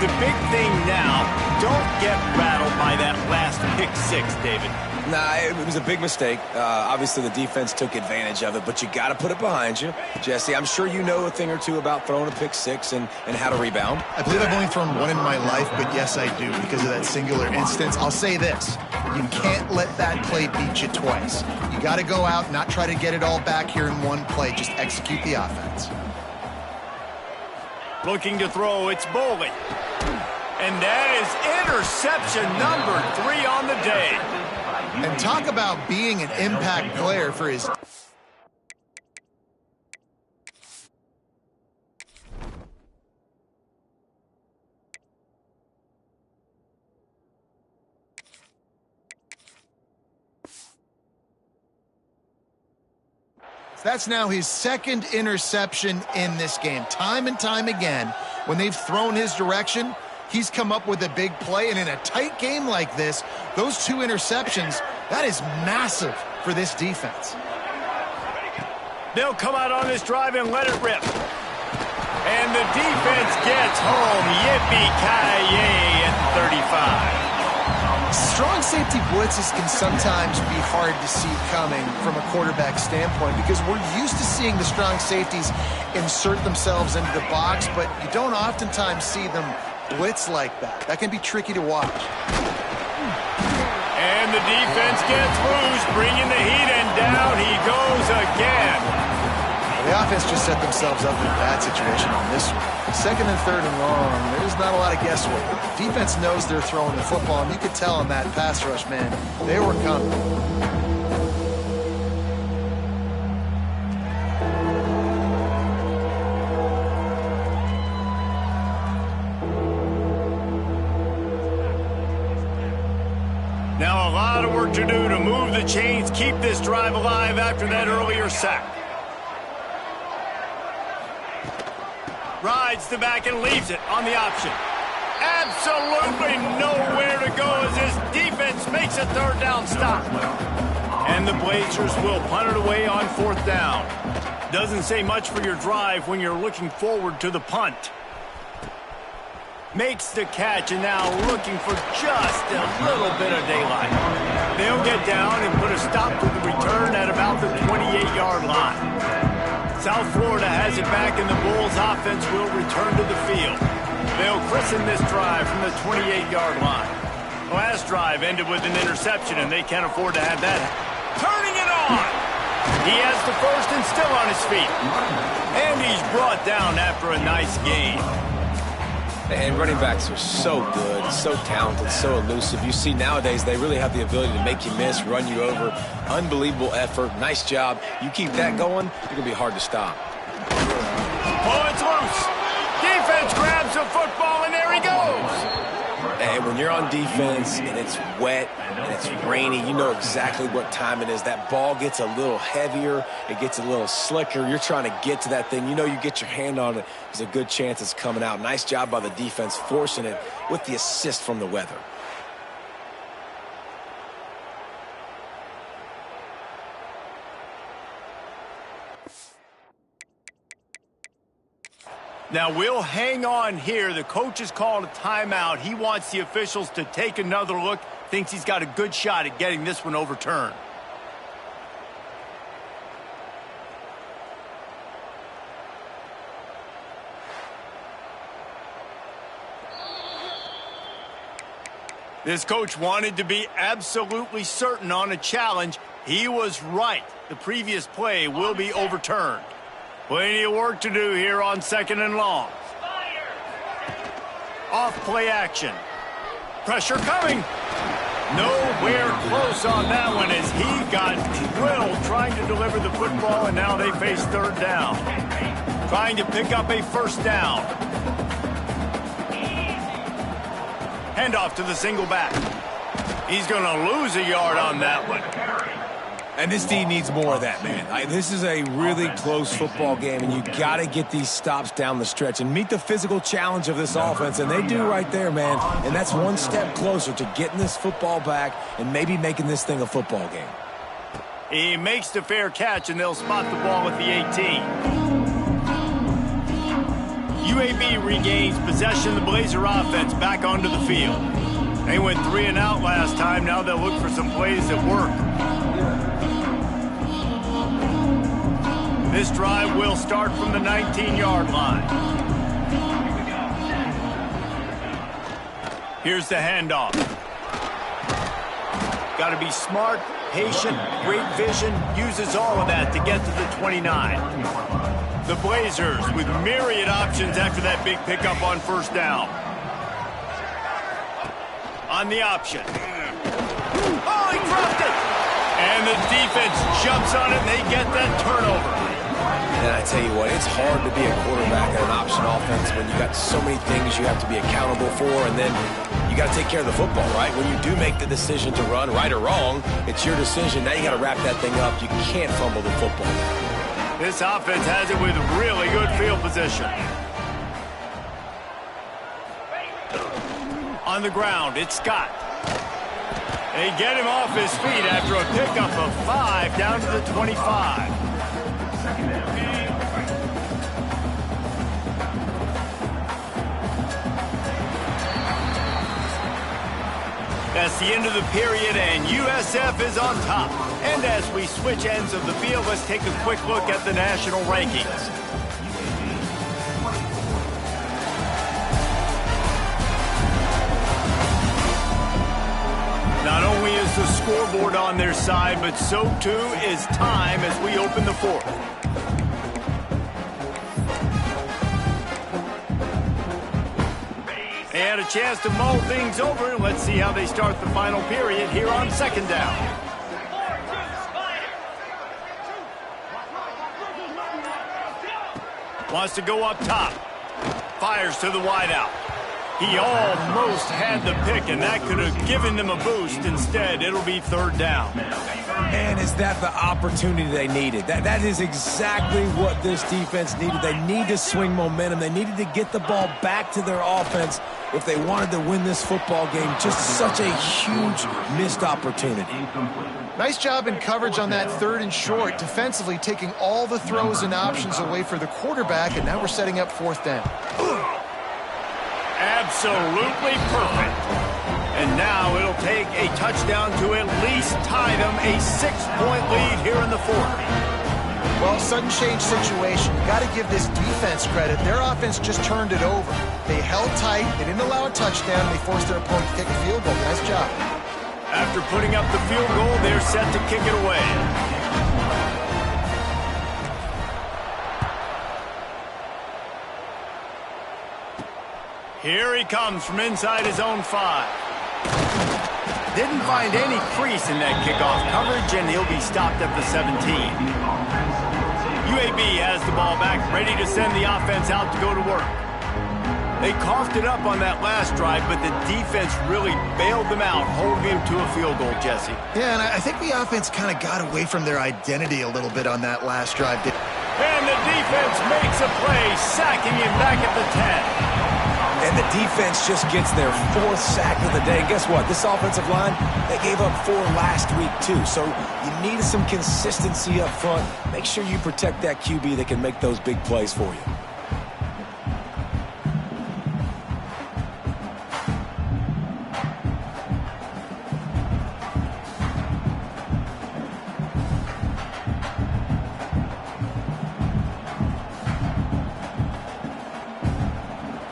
The big thing now, don't get rattled by that last pick 6, David. Nah, it was a big mistake. Obviously, the defense took advantage of it, but you got to put it behind you. Jesse, I'm sure you know a thing or two about throwing a pick 6 and how to rebound. I believe I've only thrown one in my life, but yes, I do because of that singular instance. I'll say this. You can't let that play beat you twice. You got to go out, not try to get it all back here in one play. Just execute the offense. Looking to throw, it's Boley. And that is interception number 3 on the day. And talk about being an impact player for his... That's now his 2nd interception in this game. Time and time again, when they've thrown his direction, he's come up with a big play. And in a tight game like this, those 2 interceptions, that is massive for this defense. They'll come out on this drive and let it rip. And the defense gets home. Yippee-ki-yay at the 35. Strong safety blitzes can sometimes be hard to see coming from a quarterback standpoint because we're used to seeing the strong safeties insert themselves into the box, but you don't oftentimes see them blitz like that. That can be tricky to watch. And the defense gets loose, bringing the heat, and down he goes again. The offense just set themselves up in a bad situation on this one. 2nd and 3rd and long, there's not a lot of guesswork. Defense knows they're throwing the football, and you could tell in that pass rush, man, they were coming. Now a lot of work to do to move the chains, keep this drive alive after that earlier sack. Rides the back and leaves it on the option. Absolutely nowhere to go as this defense makes a 3rd down stop. And the Blazers will punt it away on 4th down. Doesn't say much for your drive when you're looking forward to the punt. Makes the catch and now looking for just a little bit of daylight. They'll get down and put a stop to the return at about the 28-yard line. South Florida has it back, and the Bulls offense will return to the field. They'll christen this drive from the 28-yard line. Last drive ended with an interception, and they can't afford to have that. Turning it on! He has the first and still on his feet. And he's brought down after a nice game. And running backs are so good, so talented, so elusive. You see nowadays they really have the ability to make you miss, run you over. Unbelievable effort. Nice job. You keep that going, you're going to be hard to stop. Oh, it's loose. Defense grabs the football, and there he goes. And when you're on defense and it's wet and it's rainy, you know exactly what time it is. That ball gets a little heavier. It gets a little slicker. You're trying to get to that thing. You know you get your hand on it. There's a good chance it's coming out. Nice job by the defense forcing it with the assist from the weather. Now, we'll hang on here. The coach has called a timeout. He wants the officials to take another look. Thinks he's got a good shot at getting this one overturned. This coach wanted to be absolutely certain on a challenge. He was right. The previous play will be overturned. Plenty of work to do here on 2nd and long. Off play action. Pressure coming. Nowhere close on that one as he got drilled trying to deliver the football, and now they face 3rd down. Trying to pick up a 1st down. Handoff to the single back. He's going to lose a yard on that one. And this D needs more of that, man. This is a really close football game, and you got to get these stops down the stretch and meet the physical challenge of this offense, and they do right there, man. And that's one step closer to getting this football back and maybe making this thing a football game. He makes the fair catch, and they'll spot the ball at the 18. UAB regains possession of the Blazer offense back onto the field. They went 3 and out last time. Now they'll look for some plays that work. This drive will start from the 19-yard line. Here's the handoff. Got to be smart, patient, great vision, uses all of that to get to the 29. The Blazers with myriad options after that big pickup on 1st down. On the option. Oh, he dropped it! And the defense jumps on it, and they get that turnover. And I tell you what, it's hard to be a quarterback in an option offense when you got so many things you have to be accountable for, and then you got to take care of the football, right? When you do make the decision to run, right or wrong, it's your decision. Now you got to wrap that thing up. You can't fumble the football. This offense has it with really good field position. On the ground, it's Scott. They get him off his feet after a pickup of 5 down to the 25. That's the end of the period, and USF is on top. And as we switch ends of the field, let's take a quick look at the national rankings. Not only is the scoreboard on their side, but so too is time as we open the 4th. They had a chance to mull things over. Let's see how they start the final period here on 2nd down. Wants to go up top. Fires to the wideout. He almost had the pick, and that could have given them a boost. Instead, it'll be 3rd down. And is that the opportunity they needed? That is exactly what this defense needed. They need to swing momentum. They needed to get the ball back to their offense if they wanted to win this football game. Just such a huge missed opportunity. Nice job in coverage on that 3rd and short, defensively taking all the throws and options away for the quarterback, and now we're setting up 4th down. Absolutely perfect. And now it'll take a touchdown to at least tie them a 6-point lead here in the 4th. Well, sudden change situation. You got to give this defense credit. Their offense just turned it over. They held tight. They didn't allow a touchdown. They forced their opponent to kick a field goal. Nice job. After putting up the field goal, they're set to kick it away. Here he comes from inside his own 5. Didn't find any crease in that kickoff coverage, and he'll be stopped at the 17. UAB has the ball back, ready to send the offense out to go to work. They coughed it up on that last drive, but the defense really bailed them out, holding him to a field goal, Jesse. Yeah, and I think the offense kind of got away from their identity a little bit on that last drive. And the defense makes a play, sacking him back at the 10. And the defense just gets their 4th sack of the day. Guess what? This offensive line, they gave up 4 last week too. So you need some consistency up front. Make sure you protect that QB that can make those big plays for you.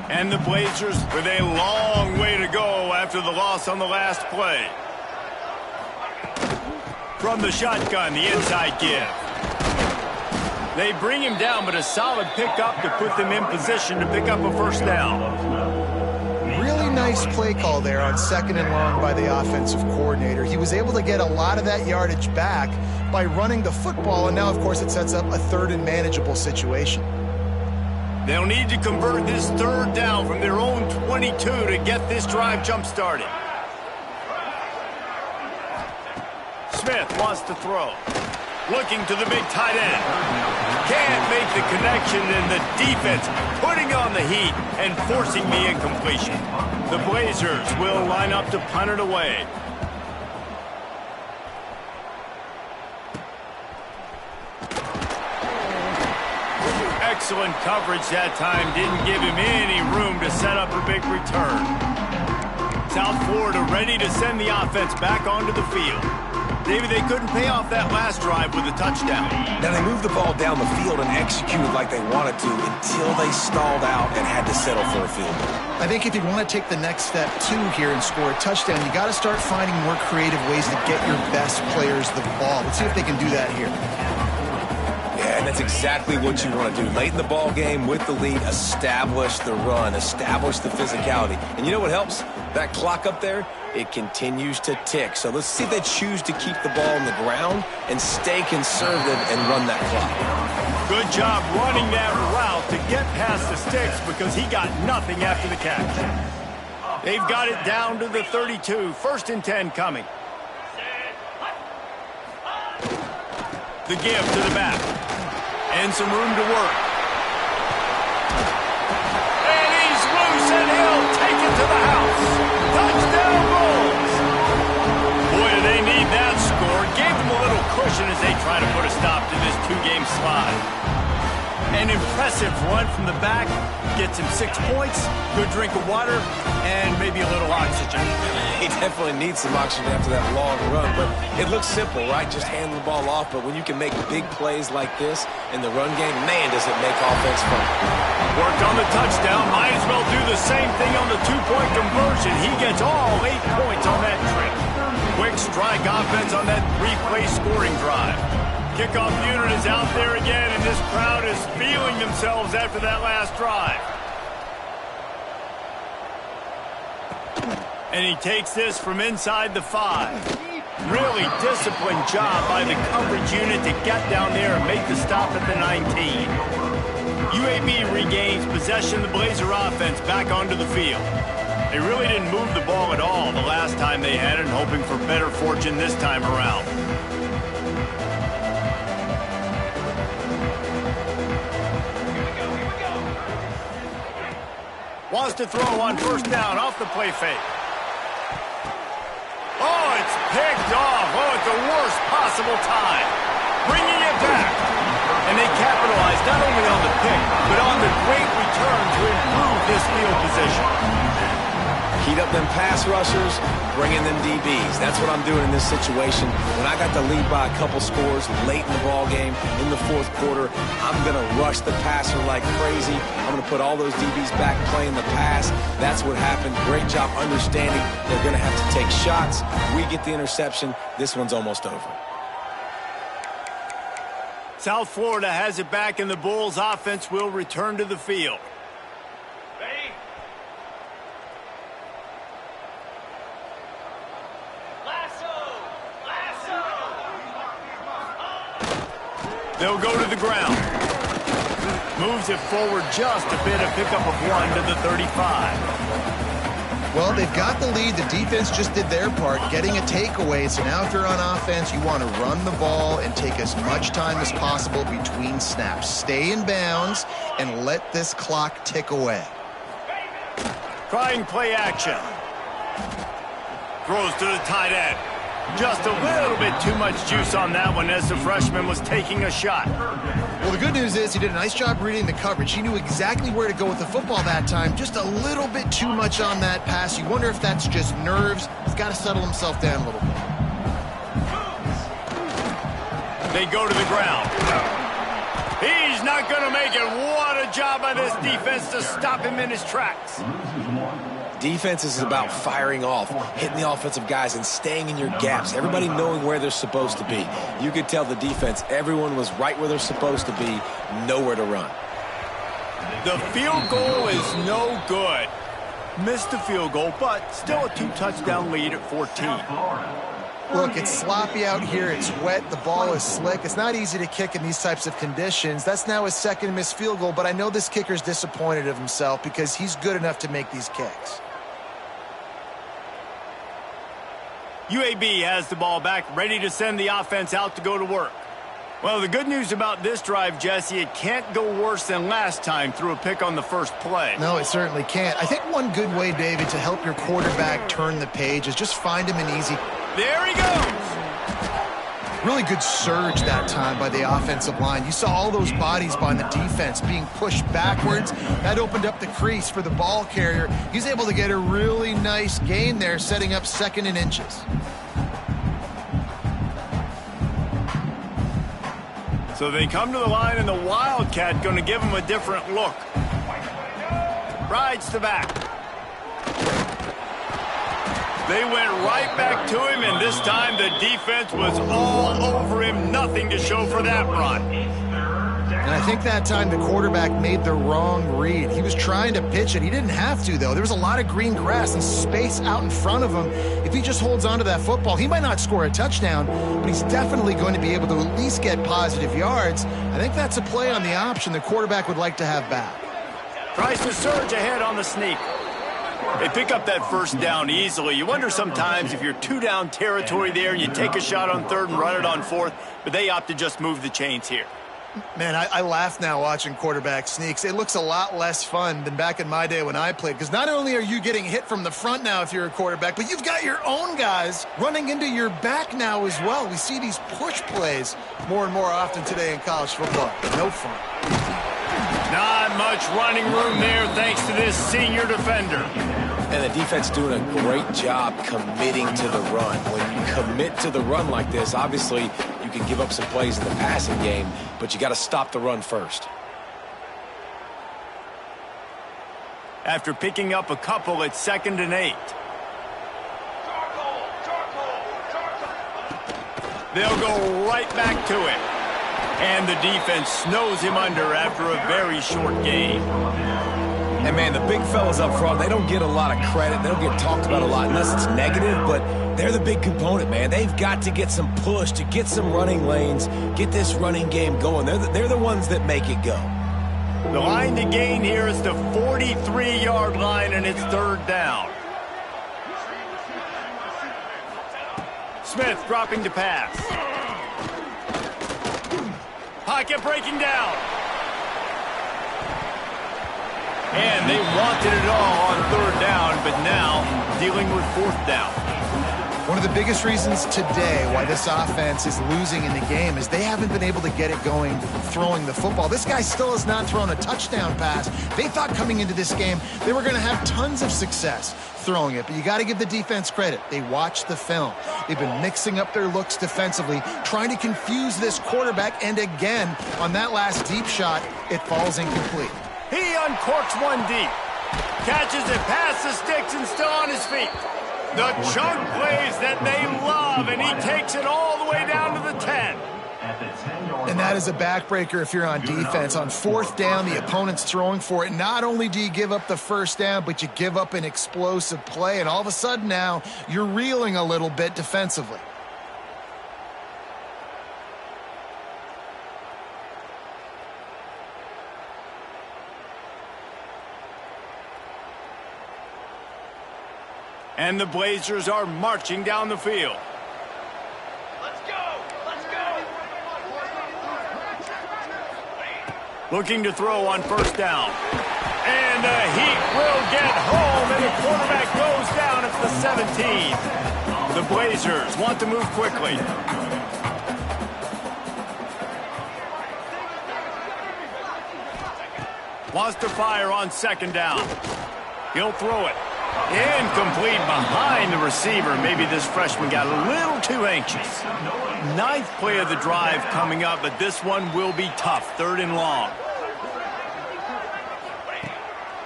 And the Blazers with a long way to go after the loss on the last play. From the shotgun, the inside give. They bring him down, but a solid pickup to put them in position to pick up a first down. Really nice play call there on 2nd and long by the offensive coordinator. He was able to get a lot of that yardage back by running the football, and now, of course, it sets up a 3rd and manageable situation. They'll need to convert this 3rd down from their own 22 to get this drive jump-started. Smith wants to throw. Looking to the big tight end. Can't make the connection, and the defense putting on the heat and forcing the incompletion. The Blazers will line up to punt it away. Excellent coverage that time. Didn't give him any room to set up a big return. South Florida ready to send the offense back onto the field. Maybe they couldn't pay off that last drive with a touchdown. Now they moved the ball down the field and executed like they wanted to until they stalled out and had to settle for a field goal. I think if you want to take the next step too here and score a touchdown, you got to start finding more creative ways to get your best players the ball. Let's see if they can do that here. Yeah, and that's exactly what you want to do. Late in the ball game with the lead, establish the run, establish the physicality. And you know what helps? That clock up there, it continues to tick. So let's see if they choose to keep the ball on the ground and stay conservative and run that clock. Good job running that route to get past the sticks because he got nothing after the catch. They've got it down to the 32. 1st and 10 coming. The give to the back. And some room to work. And he's loose, and he'll take it to the house. Touchdown Bulls! Boy, do they need that score. Gave them a little cushion as they try to put a stop to this 2-game slide. An impressive run from the back. Gets him 6 points, good drink of water, and maybe a little oxygen. He definitely needs some oxygen after that long run, but it looks simple, right? Just hand the ball off, but when you can make big plays like this in the run game, man, does it make offense fun. Worked on the touchdown, might as well do the same thing on the 2-point conversion. He gets all 8 points on that trip. Quick strike offense on that 3-play scoring drive. Kickoff unit is out there again, and this crowd is feeling themselves after that last drive. And he takes this from inside the 5. Really disciplined job by the coverage unit to get down there and make the stop at the 19. UAB regains possession of the Blazer offense back onto the field. They really didn't move the ball at all the last time they had it, hoping for better fortune this time around. Wants to throw on 1st down off the play fake. Oh, it's picked off. Oh, at the worst possible time. Bringing it back. And they capitalize not only on the pick, but on the great return to improve this field position. Heat up them pass rushers, bring in them DBs. That's what I'm doing in this situation. When I got the lead by a couple scores late in the ball game, in the 4th quarter, I'm going to rush the passer like crazy. I'm going to put all those DBs back playing the pass. That's what happened. Great job understanding they're going to have to take shots. We get the interception. This one's almost over. South Florida has it back, and the Bulls offense will return to the field. They'll go to the ground. Moves it forward just a bit, a pickup of 1 to the 35. Well, they've got the lead. The defense just did their part, getting a takeaway. So now if you're on offense, you want to run the ball and take as much time as possible between snaps. Stay in bounds and let this clock tick away. Trying play action. Throws to the tight end. Just a little bit too much juice on that one as the freshman was taking a shot. Well, the good news is he did a nice job reading the coverage. He knew exactly where to go with the football that time. Just a little bit too much on that pass. You wonder if that's just nerves. He's got to settle himself down a little bit. They go to the ground. He's not going to make it. What a job by this defense to stop him in his tracks. Defense is about firing off, hitting the offensive guys, and staying in your gaps. Everybody knowing where they're supposed to be. You could tell the defense, everyone was right where they're supposed to be, nowhere to run. The field goal is no good. Missed the field goal, but still a 2-touchdown lead at 14. Look, it's sloppy out here. It's wet. The ball is slick. It's not easy to kick in these types of conditions. That's now his second missed field goal, but I know this kicker's disappointed of himself because he's good enough to make these kicks. UAB has the ball back, ready to send the offense out to go to work. Well, the good news about this drive, Jesse, it can't go worse than last time through a pick on the first play. No, it certainly can't. I think one good way, David, to help your quarterback turn the page is just find him an easy... There he goes! Really good surge that time by the offensive line. You saw all those bodies by the defense being pushed backwards. That opened up the crease for the ball carrier. He's able to get a really nice gain there, setting up 2nd and inches. So they come to the line, and the Wildcat going to give him a different look. Rides the back. They went right back to him, and this time the defense was all over him. Nothing to show for that run. And I think that time the quarterback made the wrong read. He was trying to pitch it. He didn't have to, though. There was a lot of green grass and space out in front of him. If he just holds on to that football, he might not score a touchdown, but he's definitely going to be able to at least get positive yards. I think that's a play on the option the quarterback would like to have back. Tries to surge ahead on the sneak. They pick up that first down easily. You wonder sometimes if you're 2-down territory there, you take a shot on 3rd and run it on 4th, but they opt to just move the chains here. Man, I laugh now watching quarterback sneaks. It looks a lot less fun than back in my day when I played, because not only are you getting hit from the front now if you're a quarterback, but you've got your own guys running into your back now as well. We see these push plays more and more often today in college football. No fun. Not much running room there thanks to this senior defender. And the defense doing a great job committing to the run. When you commit to the run like this, obviously you can give up some plays in the passing game, but you got to stop the run first. After picking up a couple, it's 2nd and 8. They'll go right back to it. And the defense snows him under after a very short gain. And, man, the big fellas up front, they don't get a lot of credit. They don't get talked about a lot unless it's negative, but they're the big component, man. They've got to get some push, to get some running lanes, get this running game going. They're the ones that make it go. The line to gain here is the 43-yard line, and it's 3rd down. Smith dropping to pass. Pocket breaking down. And they wanted it all on 3rd down, but now dealing with 4th down. One of the biggest reasons today why this offense is losing in the game is they haven't been able to get it going throwing the football. This guy still has not thrown a touchdown pass. They thought coming into this game they were going to have tons of success throwing it, but you got to give the defense credit. They watched the film. They've been mixing up their looks defensively, trying to confuse this quarterback, and again, on that last deep shot, it falls incomplete. He uncorks one deep. Catches it past the sticks and still on his feet. The chunk plays that they love, and he takes it all the way down to the 10. And that is a backbreaker if you're on defense. On 4th down, the opponent's throwing for it. Not only do you give up the first down, but you give up an explosive play, and all of a sudden now you're reeling a little bit defensively. And the Blazers are marching down the field. Let's go! Let's go! Looking to throw on first down. And the Heat will get home, and the quarterback goes down at the 17. The Blazers want to move quickly. Wants to fire on second down. He'll throw it. Incomplete behind the receiver. Maybe this freshman got a little too anxious. Ninth play of the drive coming up, but this one will be tough. 3rd and long.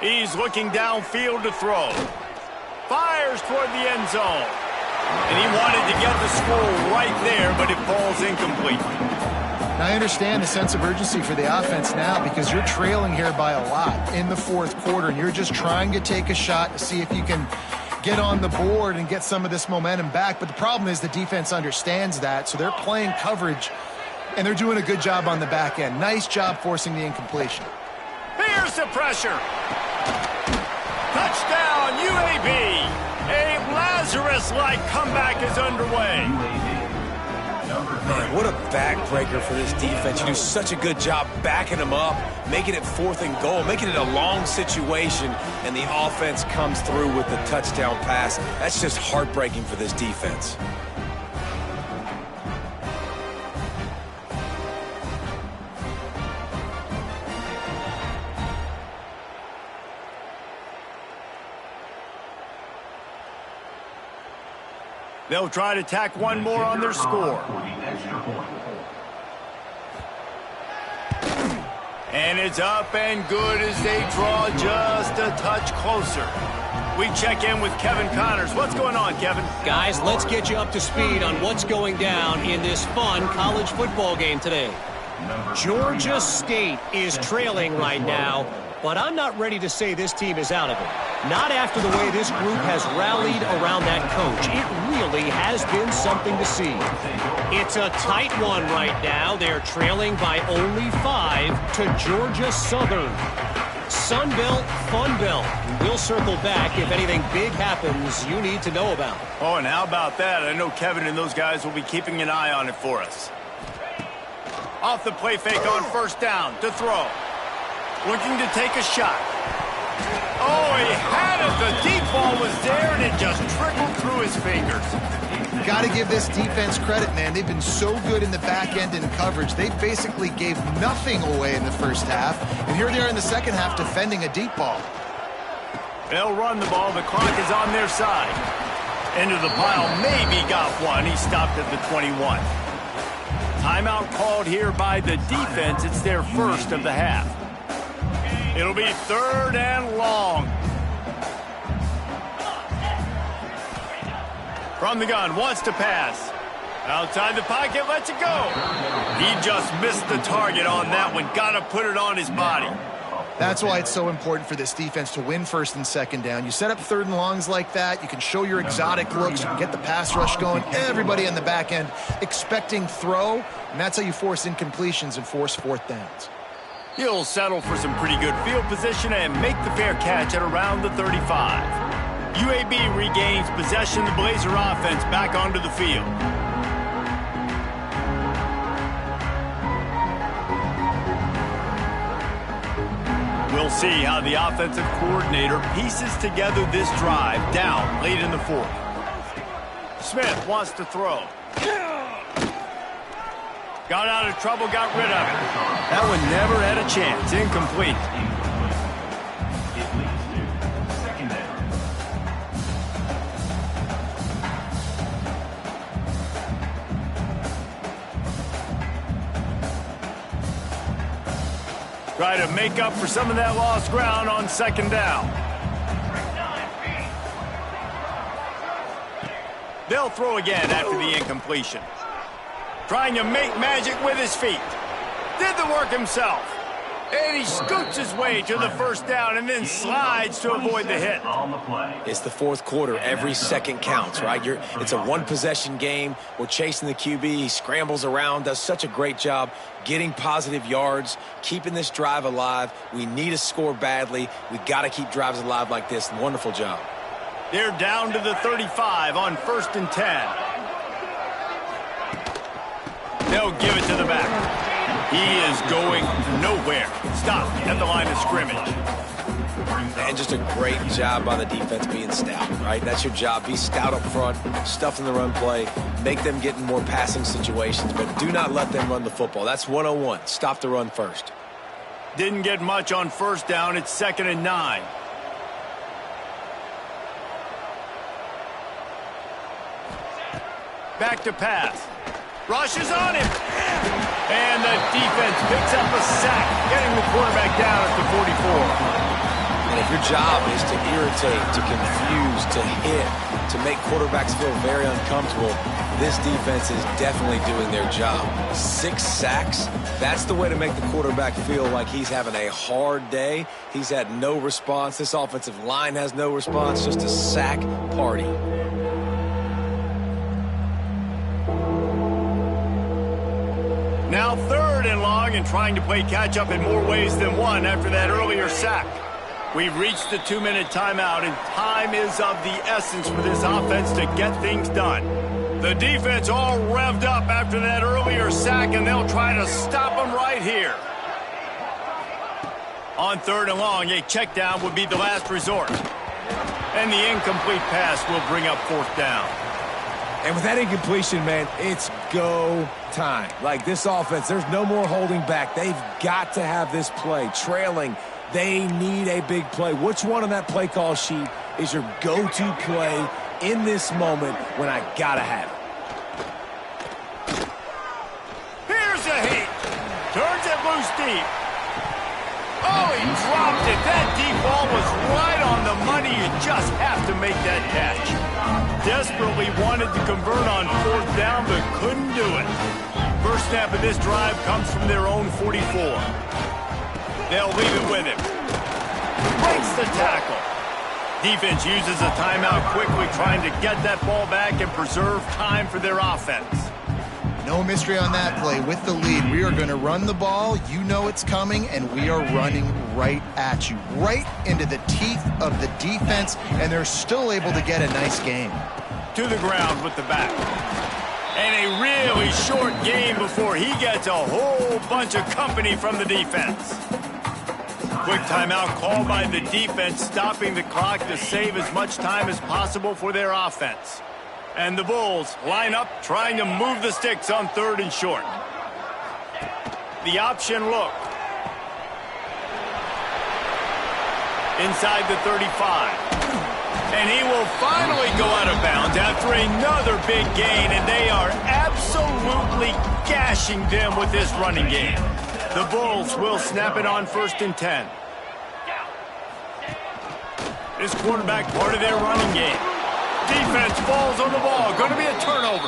He's looking downfield to throw. Fires toward the end zone. And he wanted to get the score right there, but it falls incomplete. Now, I understand the sense of urgency for the offense now because you're trailing here by a lot in the 4th quarter, and you're just trying to take a shot to see if you can get on the board and get some of this momentum back. But the problem is the defense understands that, so they're playing coverage, and they're doing a good job on the back end. Nice job forcing the incompletion. Here's the pressure. Touchdown, UAB. A Lazarus-like comeback is underway. Man, what a backbreaker for this defense. You do such a good job backing them up, making it 4th and goal, making it a long situation, and the offense comes through with the touchdown pass. That's just heartbreaking for this defense. They'll try to tack one more on their score. And it's up and good as they draw just a touch closer. We check in with Kevin Connors. What's going on, Kevin? Guys, let's get you up to speed on what's going down in this fun college football game today. Georgia State is trailing right now, but I'm not ready to say this team is out of it. Not after the way this group has rallied around that coach. It really has been something to see. It's a tight one right now. They're trailing by only 5 to Georgia Southern. Sun Belt, Fun Belt. We'll circle back if anything big happens you need to know about. Oh, and how about that? I know Kevin and those guys will be keeping an eye on it for us. Off the play fake on first down to throw. Looking to take a shot. Oh, he had it. The deep ball was there, and it just trickled through his fingers. Got to give this defense credit, man. They've been so good in the back end in coverage. They basically gave nothing away in the first half, and here they are in the second half defending a deep ball. They'll run the ball. The clock is on their side. Into the pile. Maybe got one. He stopped at the 21. Timeout called here by the defense. It's their first of the half. It'll be 3rd and long. From the gun, wants to pass. Outside the pocket, lets it go. He just missed the target on that one. Got to put it on his body. That's why it's so important for this defense to win 1st and 2nd down. You set up 3rd and longs like that. You can show your exotic looks. You can get the pass rush going. Everybody in the back end expecting throw, and that's how you force incompletions and force 4th downs. He'll settle for some pretty good field position and make the fair catch at around the 35. UAB regains possession. The Blazer offense back onto the field. We'll see how the offensive coordinator pieces together this drive down late in the 4th. Smith wants to throw. Got out of trouble, got rid of it. That one never had a chance. Incomplete. Try to make up for some of that lost ground on 2nd down. They'll throw again after the incompletion. Trying to make magic with his feet. Did the work himself. And he scoots his way to the 1st down and then slides to avoid the hit. It's the 4th quarter. Every second counts, right? It's a one-possession game. We're chasing the QB. He scrambles around, does such a great job getting positive yards, keeping this drive alive. We need a score badly. We got to keep drives alive like this. Wonderful job. They're down to the 35 on 1st and 10. They'll give it to the back. He is going nowhere. Stop at the line of scrimmage. And just a great job by the defense being stout, right? That's your job. Be stout up front, stuff in the run play, make them get in more passing situations, but do not let them run the football. That's 101. Stop the run first. Didn't get much on 1st down. It's 2nd and 9. Back to pass. Rushes on him. And the defense picks up a sack, getting the quarterback down at the 44. And if your job is to irritate, to confuse, to hit, to make quarterbacks feel very uncomfortable, this defense is definitely doing their job. 6 sacks, that's the way to make the quarterback feel like he's having a hard day. He's had no response. This offensive line has no response, just a sack party. Now 3rd and long and trying to play catch-up in more ways than one after that earlier sack. We've reached the 2-minute timeout, and time is of the essence for this offense to get things done. The defense all revved up after that earlier sack, and they'll try to stop them right here. On 3rd and long, a check down would be the last resort. And the incomplete pass will bring up 4th down. And with that incompletion, man, it's go time. Like this offense, there's no more holding back. They've got to have this play. Trailing, they need a big play. Which one on that play call sheet is your go-to play in this moment when I gotta have it? Here's a heat. Turns it loose deep. Oh, he dropped it. That deep ball was right on the money. You just have to make that catch. Desperately wanted to convert on 4th down, but couldn't do it. First snap of this drive comes from their own 44. They'll leave it with him. Breaks the tackle. Defense uses a timeout quickly, trying to get that ball back and preserve time for their offense. No mystery on that play. With the lead, we are going to run the ball. You know it's coming, and we are running right at you, right into the teeth of the defense, and they're still able to get a nice game. To the ground with the back. And a really short game before he gets a whole bunch of company from the defense. Quick timeout called by the defense, stopping the clock to save as much time as possible for their offense. And the Bulls line up, trying to move the sticks on 3rd and short. The option look. Inside the 35. And he will finally go out of bounds after another big gain, and they are absolutely gashing them with this running game. The Bulls will snap it on 1st and 10. This quarterback part of their running game. Defense falls on the ball. Going to be a turnover.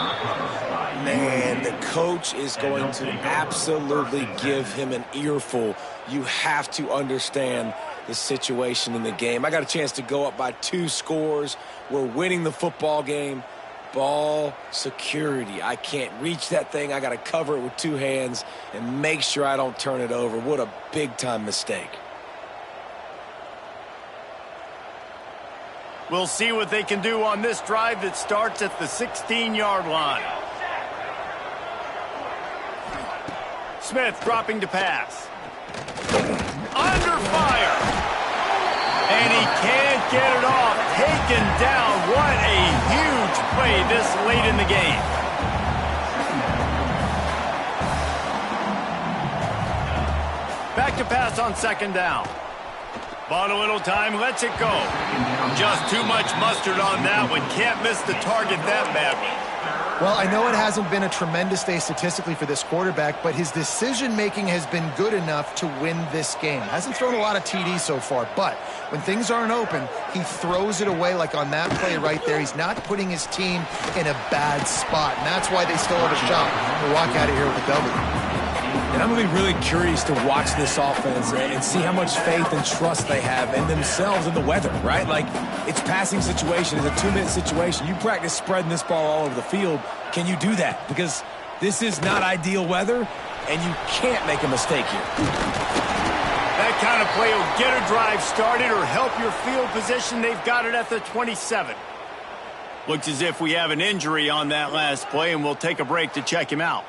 Man, the coach is going to absolutely give him an earful. You have to understand the situation in the game. I got a chance to go up by 2 scores. We're winning the football game. Ball security. I can't reach that thing. I got to cover it with 2 hands and make sure I don't turn it over. What a big-time mistake. We'll see what they can do on this drive that starts at the 16-yard line. Smith dropping to pass. Under fire. And he can't get it off. Taken down. What a huge play this late in the game. Back to pass on 2nd down. Bought a little time, lets it go. Just too much mustard on that one. Can't miss the target that badly. Well, I know it hasn't been a tremendous day statistically for this quarterback, but his decision-making has been good enough to win this game. Hasn't thrown a lot of TDs so far, but when things aren't open, he throws it away like on that play right there. He's not putting his team in a bad spot, and that's why they still have a shot to walk out of here with a W. And I'm going to be really curious to watch this offense and see how much faith and trust they have in themselves and the weather, right? Like, it's passing situation. It's a 2-minute situation. You practice spreading this ball all over the field. Can you do that? Because this is not ideal weather, and you can't make a mistake here. That That kind of play will get a drive started or help your field position. They've got it at the 27. Looks as if we have an injury on that last play, and we'll take a break to check him out.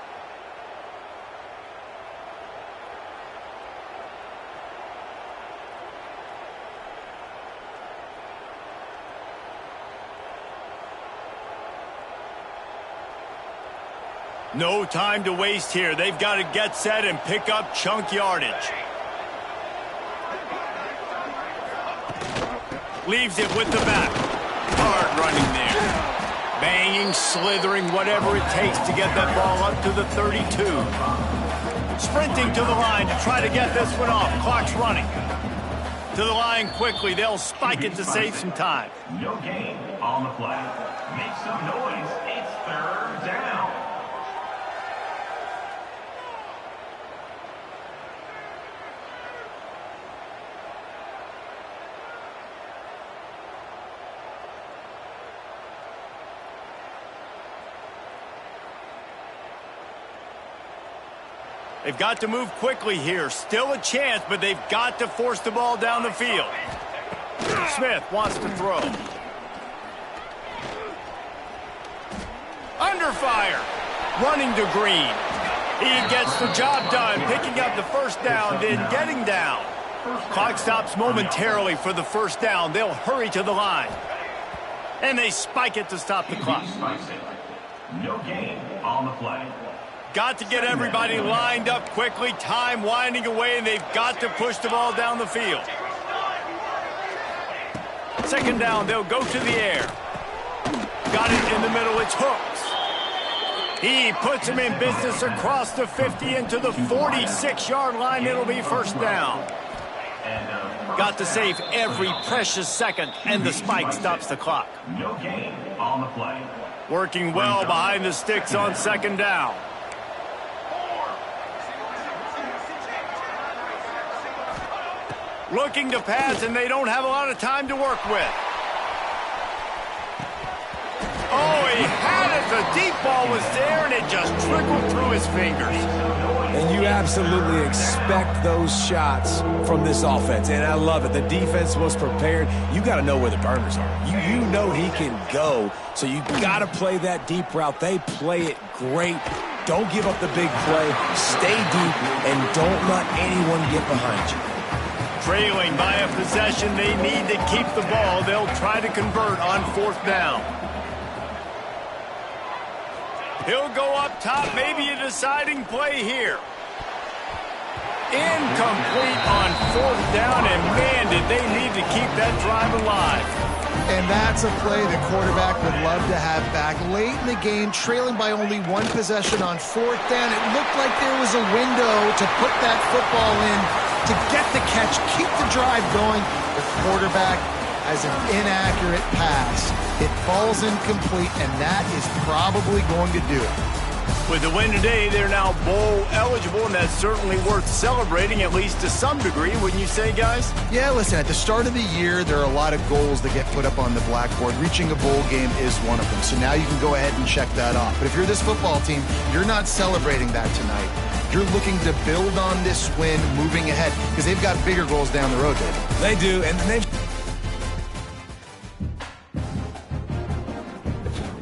No time to waste here. They've got to get set and pick up chunk yardage. Leaves it with the back. Hard running there. Banging, slithering, whatever it takes to get that ball up to the 32. Sprinting to the line to try to get this one off. Clock's running. To the line quickly. They'll spike it to save some time. No gain on the play. Make some noise. It's third down. They've got to move quickly here. Still a chance, but they've got to force the ball down the field. Smith wants to throw. Under fire. Running to Green. He gets the job done, picking up the first down, then getting down. Clock stops momentarily for the first down. They'll hurry to the line. And they spike it to stop the clock. No gain on the play. Got to get everybody lined up quickly. Time winding away, and they've got to push the ball down the field. Second down, they'll go to the air. Got it in the middle, it's Hooks. He puts him in business across the 50 into the 46-yard line. It'll be first down. Got to save every precious second, and the spike stops the clock. No gain on the play. Working well behind the sticks on second down. Looking to pass, and they don't have a lot of time to work with. Oh, he had it. The deep ball was there, and it just trickled through his fingers. And you absolutely expect those shots from this offense, and I love it. The defense was prepared. You got to know where the burners are. You know he can go, so you got to play that deep route. They play it great. Don't give up the big play. Stay deep, and don't let anyone get behind you. Trailing by a possession, they need to keep the ball. They'll try to convert on fourth down. He'll go up top, maybe a deciding play here. Incomplete on fourth down, and man, did they need to keep that drive alive. And that's a play the quarterback would love to have back. Late in the game, trailing by only one possession on fourth down, it looked like there was a window to put that football in, to get the catch, keep the drive going. The quarterback has an inaccurate pass. It falls incomplete, and that is probably going to do it. With the win today, they're now bowl eligible, and that's certainly worth celebrating, at least to some degree, wouldn't you say, guys? Yeah, listen, at the start of the year, there are a lot of goals that get put up on the blackboard. Reaching a bowl game is one of them, so now you can go ahead and check that off. But if you're this football team, you're not celebrating that tonight. You're looking to build on this win moving ahead, because they've got bigger goals down the road, David. They do, and they've